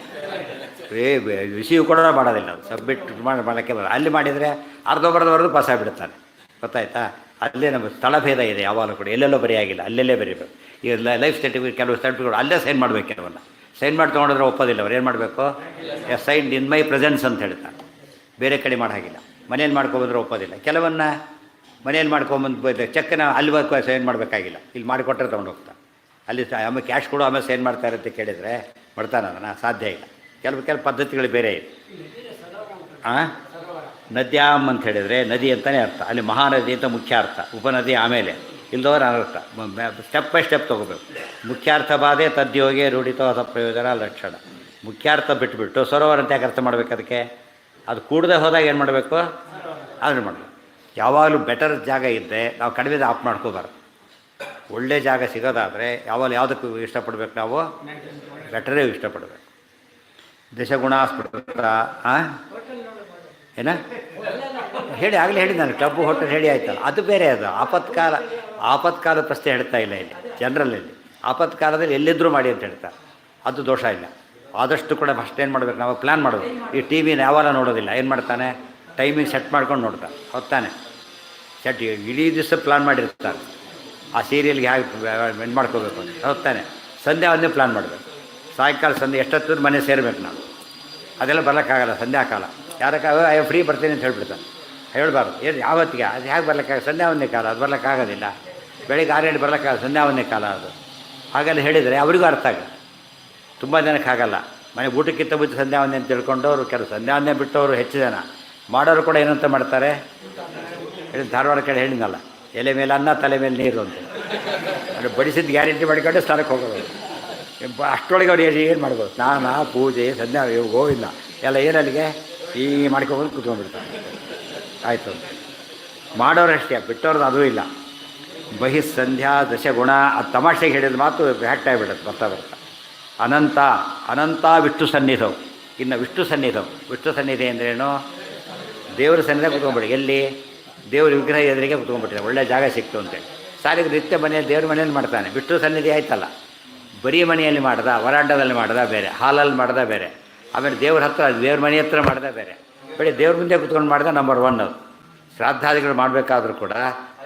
ರಿಸೀವ್ ಕೊಡೋಣ ಮಾಡೋದಿಲ್ಲ, ಅದು ಸಬ್ಮಿಟ್ ಮಾಡೋಕ್ಕೆ ಬರೋದು. ಅಲ್ಲಿ ಮಾಡಿದರೆ ಅರ್ಧಬರ್ಧವರೆದು ಪಾಸ್ ಆಗಿಬಿಡುತ್ತಾನೆ. ಗೊತ್ತಾಯ್ತಾ? ಅಲ್ಲೇ ನಮ್ಮ ಸ್ಥಳಭೇದ ಇದೆ ಯಾವಾಗಲೂ ಕೂಡ. ಎಲ್ಲೆಲ್ಲೋ ಬರೆಯಾಗಿಲ್ಲ, ಅಲ್ಲೆಲ್ಲೇ ಬರೀಬೇಕು. ಈಗ ಲೈಫ್ ಸರ್ಟಿಫಿಕೇಟ್, ಕೆಲವು ಸರ್ಟಿಫಿಕೇಟ್ ಅಲ್ಲೇ ಸೈನ್ ಮಾಡಬೇಕು. ಕೆಲವನ್ನ ಸೈನ್ ಮಾಡಿ ತೊಗೊಂಡ್ರೆ ಒಪ್ಪೋದಿಲ್ಲ. ಅವ್ರು ಏನು ಮಾಡಬೇಕು? ಸೈನ್ ಇನ್ ಮೈ ಪ್ರೆಸೆನ್ಸ್ ಅಂತ ಹೇಳ್ತಾರೆ. ಬೇರೆ ಕಡೆ ಮಾಡೋ ಹಾಗಿಲ್ಲ. ಮನೇಲಿ ಮಾಡ್ಕೊಬಂದ್ರೆ ಒಪ್ಪೋದಿಲ್ಲ. ಕೆಲವನ್ನ ಮನೇಲಿ ಮಾಡ್ಕೊಂಬಂದು ಚೆಕ್ಕನ್ನ ಅಲ್ಲಿ ಸೈನ್ ಮಾಡಬೇಕಾಗಿಲ್ಲ, ಇಲ್ಲಿ ಮಾಡಿಕೊಟ್ರೆ ತೊಗೊಂಡು ಹೋಗ್ತಾರೆ. ಅಲ್ಲಿ ಆಮೇಲೆ ಕ್ಯಾಶ್ ಕೊಡು, ಆಮೇಲೆ ಸೈನ್ ಮಾಡ್ತಾರೆ ಅಂತ ಕೇಳಿದರೆ ಮಾಡ್ತಾನೆ, ಅದನ್ನು ಸಾಧ್ಯ ಇಲ್ಲ. ಕೆಲವು ಪದ್ಧತಿಗಳು ಬೇರೆ ಇದೆ. ನದ್ಯಾಮ್ ಅಂತ ಹೇಳಿದರೆ ನದಿ ಅಂತಲೇ ಅರ್ಥ. ಅಲ್ಲಿ ಮಹಾನದಿ ಅಂತ ಮುಖ್ಯ ಅರ್ಥ, ಉಪನದಿ ಆಮೇಲೆ, ಇಲ್ಲದವ್ರು ಅನರ್ಥ. ಸ್ಟೆಪ್ ಬೈ ಸ್ಟೆಪ್ ತೊಗೋಬೇಕು. ಮುಖ್ಯಾರ್ಥ ಬಾಧೆ ತದ್ಯೋಗೆ ರೂಢಿತೋ ಅಥ ಪ್ರಯೋಜನ ಲಕ್ಷಣ. ಮುಖ್ಯಾರ್ಥ ಬಿಟ್ಬಿಟ್ಟು ಸರೋವರ ಅಂತ ಯಾಕೆ ಅರ್ಥ ಮಾಡಬೇಕು? ಅದಕ್ಕೆ ಅದು ಕೂಡದೆ ಹೋದಾಗ ಏನು ಮಾಡಬೇಕು? ಅದನ್ನು ಮಾಡಬೇಕು. ಯಾವಾಗಲೂ ಬೆಟರ್ ಜಾಗ ಇದ್ದರೆ ನಾವು ಕಡಿಮೆ ಆಫ್ ಮಾಡ್ಕೋಬಾರ್ದು. ಒಳ್ಳೆ ಜಾಗ ಸಿಗೋದಾದರೆ ಯಾವಾಗ ಯಾವುದಕ್ಕೂ ಇಷ್ಟಪಡಬೇಕು? ನಾವು ಬೆಟರೇ ಇಷ್ಟಪಡಬೇಕು. ದಶಗುಣಾಸ್ಮೃತ ಏನ ಹೇಳಿ, ಆಗಲೇ ಹೇಳಿ ನಾನು, ಕ್ಲಬ್ಬು ಹೋಟೆಲ್ ಹೇಳಿ ಆಯ್ತಲ್ಲ, ಅದು ಬೇರೆ. ಅದು ಆಪತ್ಕಾಲ ಪ್ರಶ್ನೆ ಹೇಳ್ತಾ ಇಲ್ಲ ಇಲ್ಲಿ. ಜನರಲ್ಲಿ ಆಪತ್ಕಾಲದಲ್ಲಿ ಎಲ್ಲಿದ್ದರೂ ಮಾಡಿ ಅಂತ ಹೇಳ್ತಾರೆ, ಅದು ದೋಷ ಇಲ್ಲ. ಆದಷ್ಟು ಕೂಡ ಫಸ್ಟ್ ಏನು ಮಾಡಬೇಕು? ನಾವು ಪ್ಲ್ಯಾನ್ ಮಾಡಬೇಕು. ಈ ಟಿ ವಿನ ಯಾವಾಗ ನೋಡೋದಿಲ್ಲ, ಏನು ಮಾಡ್ತಾನೆ? ಟೈಮಿಂಗ್ ಸೆಟ್ ಮಾಡ್ಕೊಂಡು ನೋಡ್ತಾನೆ. ಹೊತ್ತಾನೆ ಸೆಟ್ ಇಡೀ ದಿವಸ ಪ್ಲ್ಯಾನ್ ಮಾಡಿರ್ತಾನೆ. ಆ ಸೀರಿಯಲ್ಗೆ ಹೇಗೆ ಇದು ಮಾಡ್ಕೋಬೇಕು ಅಂತ ಹೊತ್ತಾನೆ. ಸಂಧ್ಯಾ ಒಂದೇ ಪ್ಲ್ಯಾನ್ ಮಾಡಬೇಕು. ಸಾಯಂಕಾಲ ಸಂಧ್ಯೆ ಎಷ್ಟೊತ್ತಿದ್ರು ಮನೆ ಸೇರಬೇಕು ನಾವು. ಅದೆಲ್ಲ ಬರೋಕ್ಕಾಗಲ್ಲ ಸಂಧ್ಯಾಕಾಲ. ಯಾರಕ್ಕಾಗ ಫ್ರೀ ಬರ್ತೀನಿ ಅಂತ ಹೇಳ್ಬಿಡ್ತಾನೆ. ಹೇಳ್ಬಾರ್ದು. ಏನು ಯಾವತ್ತಿಗೆ ಅದು ಹೇಗೆ ಬರ್ಲಿಕ್ಕಾಗ? ಸಂಧ್ಯಾ ಒಂದೇ ಕಾಲ, ಅದು ಬರ್ಲಿಕ್ಕಾಗೋದಿಲ್ಲ. ಬೆಳಿಗ್ಗೆ 6 ಗಂಟೆ ಬರ್ಲಿಕ್ಕಾಗಲ್ಲ, ಸಂಧ್ಯಾ ಒಂದೇ ಕಾಲ ಅದು. ಹಾಗೆಲ್ಲ ಹೇಳಿದರೆ ಅವರಿಗೂ ಅರ್ಥ ಆಗಲ್ಲ. ತುಂಬ ಜನಕ್ಕೆ ಆಗಲ್ಲ. ಮನೆ ಊಟಕ್ಕಿಂತ ಮುಂಚೆ ಸಂಧ್ಯಾ ಒಂದೇ ಅಂತ ತಿಳ್ಕೊಂಡವರು, ಕೆಲವು ಸಂಧ್ಯಾ ಒಂದೇ ಬಿಟ್ಟವರು ಹೆಚ್ಚು ಜನ. ಮಾಡೋರು ಕೂಡ ಏನಂತ ಮಾಡ್ತಾರೆ ಹೇಳಿ, ಧಾರವಾಡ ಕಡೆ ಹೇಳಿದ್ನಲ್ಲ, ಎಲೆ ಮೇಲೆ ಅನ್ನ ತಲೆ ಮೇಲೆ ನೀರು ಅಂತ. ಅಂದರೆ ಬಡಿಸಿದ್ದು ಗ್ಯಾರಂಟಿ ಮಾಡ್ಕೊಂಡು ಸ್ಥಾನಕ್ಕೆ ಹೋಗೋದು. ಅಷ್ಟರೊಳಗೆ ಅವ್ರು ಏನು ಮಾಡ್ಬೋದು? ಸ್ನಾನ, ಪೂಜೆ, ಸಂಧ್ಯಾ, ಗೋವಿಲ್ಲ ಎಲ್ಲ ಏನಲ್ಲಿಗೆ ಈ ಮಾಡ್ಕೊಂಡು ಕೂತ್ಕೊಂಡ್ಬಿಡ್ತಾರೆ. ಆಯಿತು, ಮಾಡೋರು ಅಷ್ಟೇ, ಬಿಟ್ಟವ್ರದ್ದು ಅದೂ ಇಲ್ಲ. ಬಹಿಸ್ಸಂಧ್ಯಾ ದಶಗುಣ, ಅದು ತಮಾಷೆಗೆ ಹೇಳಿದ ಮಾತು ಹ್ಯಾಕ್ಟ್ ಆಗಿಬಿಡುತ್ತೆ ಬರ್ತಾ ಬರ್ತಾ. ಅನಂತ ವಿಷ್ಣು ಸನ್ನಿಧವು. ಇನ್ನು ವಿಷ್ಣು ಸನ್ನಿಧಿ ಅಂದ್ರೇನು? ದೇವರ ಸನ್ನಿಧಾನ ಕೂತ್ಕೊಂಡ್ಬಿಡಿ. ಎಲ್ಲಿ? ದೇವ್ರ ವಿಗ್ರಹ ಎದುರಿಗೆ ಕೂತ್ಕೊಂಡ್ಬಿಟ್ಟಿದೆ, ಒಳ್ಳೆ ಜಾಗ ಸಿಕ್ತು ಅಂತೇಳಿ. ಸಾರಿಗೆ ನಿತ್ಯ ಮನೆಯಲ್ಲಿ ದೇವ್ರ ಮನೆಯಲ್ಲಿ ಮಾಡ್ತಾನೆ. ವಿಷ್ಣು ಸನ್ನಿಧಿ ಆಯ್ತಲ್ಲ. ಬರೀ ಮನೆಯಲ್ಲಿ ಮಾಡ್ದ, ವರಾಂಡದಲ್ಲಿ ಮಾಡ್ದ ಬೇರೆ, ಹಾಲಲ್ಲಿ ಮಾಡ್ದ ಬೇರೆ, ಆಮೇಲೆ ದೇವ್ರ ಹತ್ರ ದೇವ್ರ ಮನೆ ಹತ್ರ ಮಾಡ್ದ ಬೇರೆ. ಬರೀ ದೇವ್ರ ಮುಂದೆ ಕೂತ್ಕೊಂಡು ಮಾಡ್ದ ನಂಬರ್ 1 ಅದು. ಶ್ರಾದ್ದಾದಿಗಳು ಮಾಡಬೇಕಾದ್ರೂ ಕೂಡ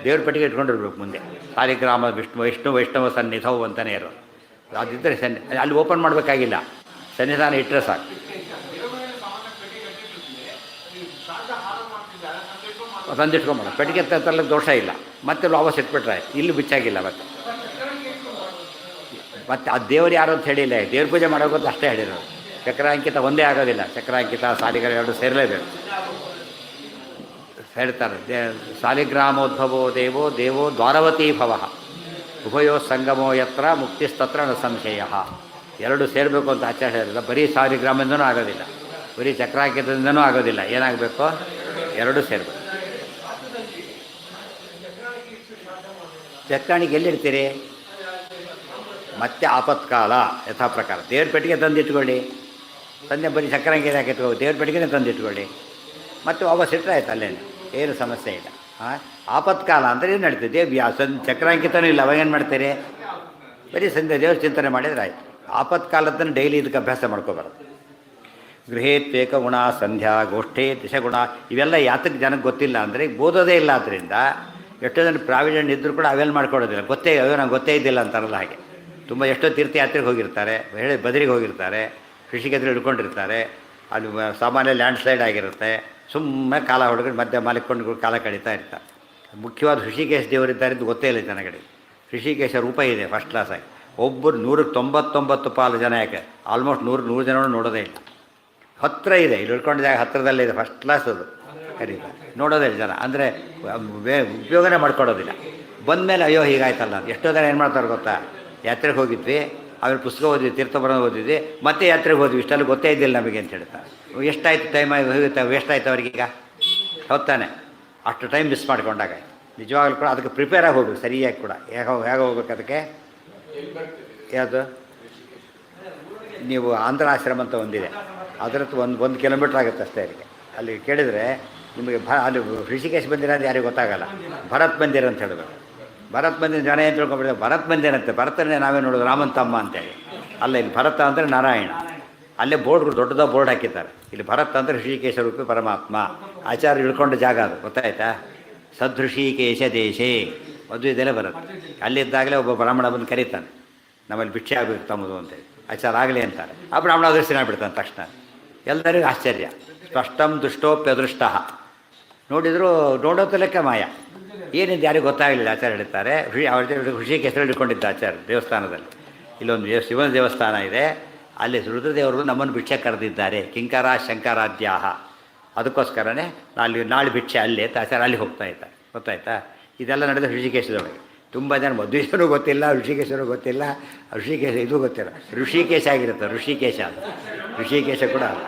ದೇವ್ರ ಪೆಟ್ಟಿಗೆ ಇಟ್ಕೊಂಡಿರ್ಬೇಕು ಮುಂದೆ. ಸಾಲಿಗ್ರಾಮ ವೈಷ್ಣವ ಸನ್ನಿಧವು ಅಂತಲೇ ಇರೋದು. ಅದಿದ್ದರೆ ಅಲ್ಲಿ ಓಪನ್ ಮಾಡಬೇಕಾಗಿಲ್ಲ, ಸನ್ನಿಧಾನ ಇಟ್ಟರೆ ಸಾಕು. ತಂದಿಟ್ಕೊಂಬೇಡ, ಪೆಟ್ಟಿಗೆ ತರಲಿಕ್ಕೆ ದೋಷ ಇಲ್ಲ. ಮತ್ತೆ ವಾಪಸ್ ಇಟ್ಬಿಟ್ರೆ ಇಲ್ಲಿ ಬಿಚ್ಚಾಗಿಲ್ಲ. ಮತ್ತೆ ಆ ದೇವರು ಯಾರು ಅಂತ ಹೇಳಿಲ್ಲ, ದೇವ್ರ ಪೂಜೆ ಮಾಡೋದು ಅಷ್ಟೇ ಹೇಳಿರೋದು. ಚಕ್ರಾಂಕಿತ ಒಂದೇ ಆಗೋದಿಲ್ಲ, ಚಕ್ರಾಂಕಿತ ಸಾಲಿಗ್ರಾಮ ಎರಡು ಸೇರಲೇಬೇಕು. ಹೇಳ್ತಾರೆ ಸಾಲಿಗ್ರಾಮೋದ್ಭವೋ ದೇವೋ ದ್ವಾರವತೀ ಭವ ಉಭಯೋ ಸಂಗಮೋ ಯತ್ರ ಮುಕ್ತಿಸ್ತತ್ರ ನ ಸಂಶಯ. ಎರಡು ಸೇರಬೇಕು ಅಂತ ಆಚಾರ್ಯ ಹೇಳಿಲ್ಲ. ಬರೀ ಸಾಲಿಗ್ರಾಮದಿಂದನೂ ಆಗೋದಿಲ್ಲ, ಬರೀ ಚಕ್ರಾಂಕಿತದಿಂದನೂ ಆಗೋದಿಲ್ಲ. ಏನಾಗಬೇಕು? ಎರಡೂ ಸೇರಬೇಕು. ಚಕ್ರಾಣಿಗೆ ಎಲ್ಲಿಡ್ತೀರಿ? ಮತ್ತೆ ಆಪತ್ಕಾಲ ಯಥಾ ಪ್ರಕಾರ ದೇವ್ರ ಪೆಟ್ಟಿಗೆ ತಂದಿಟ್ಕೊಳ್ಳಿ. ಸಂಜೆ ಬರೀ ಚಕ್ರಾಂಗಿ ಯಾಕೆ ಇಟ್ಕೊಳ್ಳಿ, ದೇವ್ರ ಪೆಟ್ಟಿಗೆನೇ ತಂದಿಟ್ಕೊಳ್ಳಿ. ಮತ್ತೆ ವಾಪಸ್ ಇಟ್ಟರೆ ಆಯ್ತು, ಅಲ್ಲೇನು ಏನು ಸಮಸ್ಯೆ ಇಲ್ಲ. ಆಪತ್ಕಾಲ ಅಂದರೆ ಏನು ನಡೀತದೆ? ಚಕ್ರಾಂಕಿತನೂ ಇಲ್ಲ, ಅವಾಗೇನು ಮಾಡ್ತೀರಿ? ಬರೀ ಸಂಜೆ ದೇವ್ರ ಚಿಂತನೆ ಮಾಡಿದರೆ ಆಯಿತು. ಆಪತ್ಕಾಲದನ್ನು ಡೈಲಿ ಇದಕ್ಕೆ ಅಭ್ಯಾಸ ಮಾಡ್ಕೋಬಾರ್ದು. ಗೃಹೇತ್ವೇಕ ಗುಣ ಸಂಧ್ಯಾ ಗೋಷ್ಠೇ ದಶಗುಣ ಇವೆಲ್ಲ ಯಾತಕ್ಕೆ ಜನಕ್ಕೆ ಗೊತ್ತಿಲ್ಲ ಅಂದರೆ ಓದೋದೇ ಇಲ್ಲ. ಆದ್ದರಿಂದ ಎಷ್ಟೋ ಜನ ಪ್ರಾವಿಡೆಂಟ್ ಇದ್ದರೂ ಕೂಡ ಅವೆಲ್ಲ ಮಾಡ್ಕೊಡೋದಿಲ್ಲ. ನಂಗೆ ಗೊತ್ತೇ ಇದ್ದಿಲ್ಲ ಅಂತಾರಲ್ಲ ಹಾಗೆ. ತುಂಬ ಎಷ್ಟೋ ತೀರ್ಥಯಾತ್ರೆಗೆ ಹೋಗಿರ್ತಾರೆ, ಬದರಿಗೆ ಹೋಗಿರ್ತಾರೆ, ಋಷಿಕೇತ್ರ ಹಿಡ್ಕೊಂಡಿರ್ತಾರೆ. ಅಲ್ಲಿ ಸಾಮಾನ್ಯ ಲ್ಯಾಂಡ್ಸ್ಲೈಡ್ ಆಗಿರುತ್ತೆ. ಸುಮ್ಮನೆ ಕಾಲ ಹೊಡ್ಕೊಂಡು ಮಧ್ಯೆ ಮಾಲಿಕೊಂಡು ಕಾಲ ಕಳೀತಾ ಇರ್ತಾರೆ. ಮುಖ್ಯವಾದ ಋಷಿಕೇಶ ದೇವರಿದ್ದಾರೆ ಅಂತ ಗೊತ್ತೇ ಇಲ್ಲ ಜನಗಳಿಗೆ. ಋಷಿಕೇಶ ರೂಪ ಇದೆ ಫಸ್ಟ್ ಕ್ಲಾಸಾಗಿ. ಒಬ್ಬರು 199 ಪಾಲು ಜನ, ಯಾಕೆ ಆಲ್ಮೋಸ್ಟ್ 100 ಜನನೂ ನೋಡೋದೇ ಇಲ್ಲ. ಹತ್ತಿರ ಇದೆ, ಇಲ್ಲಿ ಹಿಡ್ಕೊಂಡಿದ್ದಾಗ ಹತ್ತಿರದಲ್ಲೇ ಇದೆ, ಫಸ್ಟ್ ಕ್ಲಾಸ್ ಅದು. ಕರೀತಾರೆ. ನೋಡೋದೇ ಜನ ಅಂದರೆ ಉಪಯೋಗನೇ ಮಾಡ್ಕೊಡೋದಿಲ್ಲ. ಬಂದಮೇಲೆ ಅಯ್ಯೋ ಹೀಗಾಯ್ತಲ್ಲ ಅಂತ ಎಷ್ಟೋ ಜನ ಏನು ಮಾಡ್ತಾರೆ ಗೊತ್ತಾ, ಯಾತ್ರೆಗೆ ಹೋಗಿದ್ವಿ, ಆಮೇಲೆ ಪುಸ್ತಕ ಓದಿದ್ವಿ, ತೀರ್ಥಭ್ರಮ ಓದಿದ್ವಿ, ಮತ್ತೆ ಯಾತ್ರೆಗೆ ಹೋದ್ವಿ, ಇಷ್ಟೆಲ್ಲ ಗೊತ್ತೇ ಇದ್ದಿಲ್ಲ ನಮಗೆ ಅಂತ ಹೇಳ್ತಾರೆ. ಎಷ್ಟಾಯ್ತು ಟೈಮ್ ಹೋಗುತ್ತೆ, ವೇಸ್ಟ್ ಆಯ್ತು ಅವ್ರಿಗೀಗ, ಹೊತ್ತಾನೆ ಅಷ್ಟು ಟೈಮ್ ಮಿಸ್ ಮಾಡ್ಕೊಂಡಾಗ. ನಿಜವಾಗ್ಲೂ ಕೂಡ ಅದಕ್ಕೆ ಪ್ರಿಪೇರ್ ಆಗಿ ಹೋಗ್ಬೇಕು ಸರಿಯಾಗಿ ಕೂಡ. ಹೇಗೆ ಹೋಗ್ಬೇಕು ಅದಕ್ಕೆ? ಯಾವುದು ನೀವು ಆಂಧ್ರ ಆಶ್ರಮ ಅಂತ ಒಂದಿದೆ, ಅದರದ್ದು ಒಂದು ಕಿಲೋಮೀಟ್ರ್ ಆಗುತ್ತೆ ಅಷ್ಟೇ. ಅಲ್ಲಿ ಕೇಳಿದರೆ ನಿಮಗೆ ಅಲ್ಲಿ ಋಷಿಕೇಶ್ ಬಂದಿರ ಅಂತ ಯಾರಿಗೂ ಗೊತ್ತಾಗಲ್ಲ. ಭರತ್ ಬಂದಿರ ಅಂತ ಹೇಳಬೇಕು. ಭರತ್ ಬಂದಿರ ಜನ ಏನು ತಿಳ್ಕೊಂಡ್ಬಿಡ್ತಾರೆ, ಭರತ್ ಬಂದಿರಂತೆ, ಭರತನೇ ನಾವೇ ನೋಡೋದು ರಾಮನ್ ತಮ್ಮ ಅಂತೇಳಿ. ಅಲ್ಲ, ಇಲ್ಲಿ ಭರತ ಅಂದರೆ ನಾರಾಯಣ. ಅಲ್ಲೇ ಬೋರ್ಡ್ ದೊಡ್ಡದ ಬೋರ್ಡ್ ಹಾಕಿದ್ದಾರೆ, ಇಲ್ಲಿ ಭರತ್ ಅಂದರೆ ಋಷಿಕೇಶ ರೂಪಿ ಪರಮಾತ್ಮ. ಆಚಾರ್ಯ ಇಳ್ಕೊಂಡ ಜಾಗ ಅದು, ಗೊತ್ತಾಯ್ತಾ? ಸದೃಷಿಕೇಶ ದೇಶೇ ಮದುವೆದೆಲ್ಲ ಬರುತ್ತೆ. ಅಲ್ಲಿದ್ದಾಗಲೇ ಒಬ್ಬ ಬ್ರಾಹ್ಮಣ ಬಂದು ಕರೀತಾನೆ, ನಮ್ಮಲ್ಲಿ ಭಿಕ್ಷೆ ಆಗಬೇಕು ತಮ್ಮದು ಅಂತೇಳಿ. ಆಚಾರ ಆಗಲಿ ಅಂತಾರೆ. ಆ ಬ್ರಾಹ್ಮಣ ಅದೃಷ್ಟಿನ ಬಿಡ್ತಾನೆ ತಕ್ಷಣ. ಎಲ್ಲರಿಗೂ ಆಶ್ಚರ್ಯ. ಸ್ಪಷ್ಟಂ ದುಷ್ಟೋಪ್ಯದೃಷ್ಟ. ನೋಡಿದ್ರು ನೋಡೋದು ಲೆಕ್ಕ ಮಾಯ. ಏನಿದೆ ಯಾರಿಗೂ ಗೊತ್ತಾಗಲಿಲ್ಲ. ಆಚಾರ್ಯ ಹೇಳ್ತಾರೆ, ಅವ್ರ ಋಷಿಕೇಶರು ಹಿಡ್ಕೊಂಡಿದ್ದ ಆಚಾರ್ಯ ದೇವಸ್ಥಾನದಲ್ಲಿ. ಇಲ್ಲೊಂದು ಶಿವನ ದೇವಸ್ಥಾನ ಇದೆ, ಅಲ್ಲಿ ರುದ್ರದೇವರು ನಮ್ಮನ್ನು ಭಿಕ್ಷೆ ಕರೆದಿದ್ದಾರೆ, ಕಿಂಕರ ಶಂಕರಾದ್ಯಾಹ. ಅದಕ್ಕೋಸ್ಕರನೇ ನಾಳೆ ಭಿಕ್ಷೆ ಅಲ್ಲೇ ಅಂತ ಆಚಾರ್ಯ ಅಲ್ಲಿ ಹೋಗ್ತಾ ಇದ್ದಾರೆ. ಗೊತ್ತಾಯ್ತಾ? ಇದೆಲ್ಲ ನಡೆದ ಋಷಿಕೇಶದೊಳಗೆ. ತುಂಬ ಜನ ಮದುವೆಯೂ ಗೊತ್ತಿಲ್ಲ, ಋಷಿಕೇಶರು ಗೊತ್ತಿಲ್ಲ, ಋಷಿಕೇಶ ಇದು ಗೊತ್ತಿಲ್ಲ. ಋಷಿಕೇಶ ಆಗಿರುತ್ತೆ, ಋಷಿಕೇಶ ಋಷಿಕೇಶ ಕೂಡ ಅಲ್ಲ.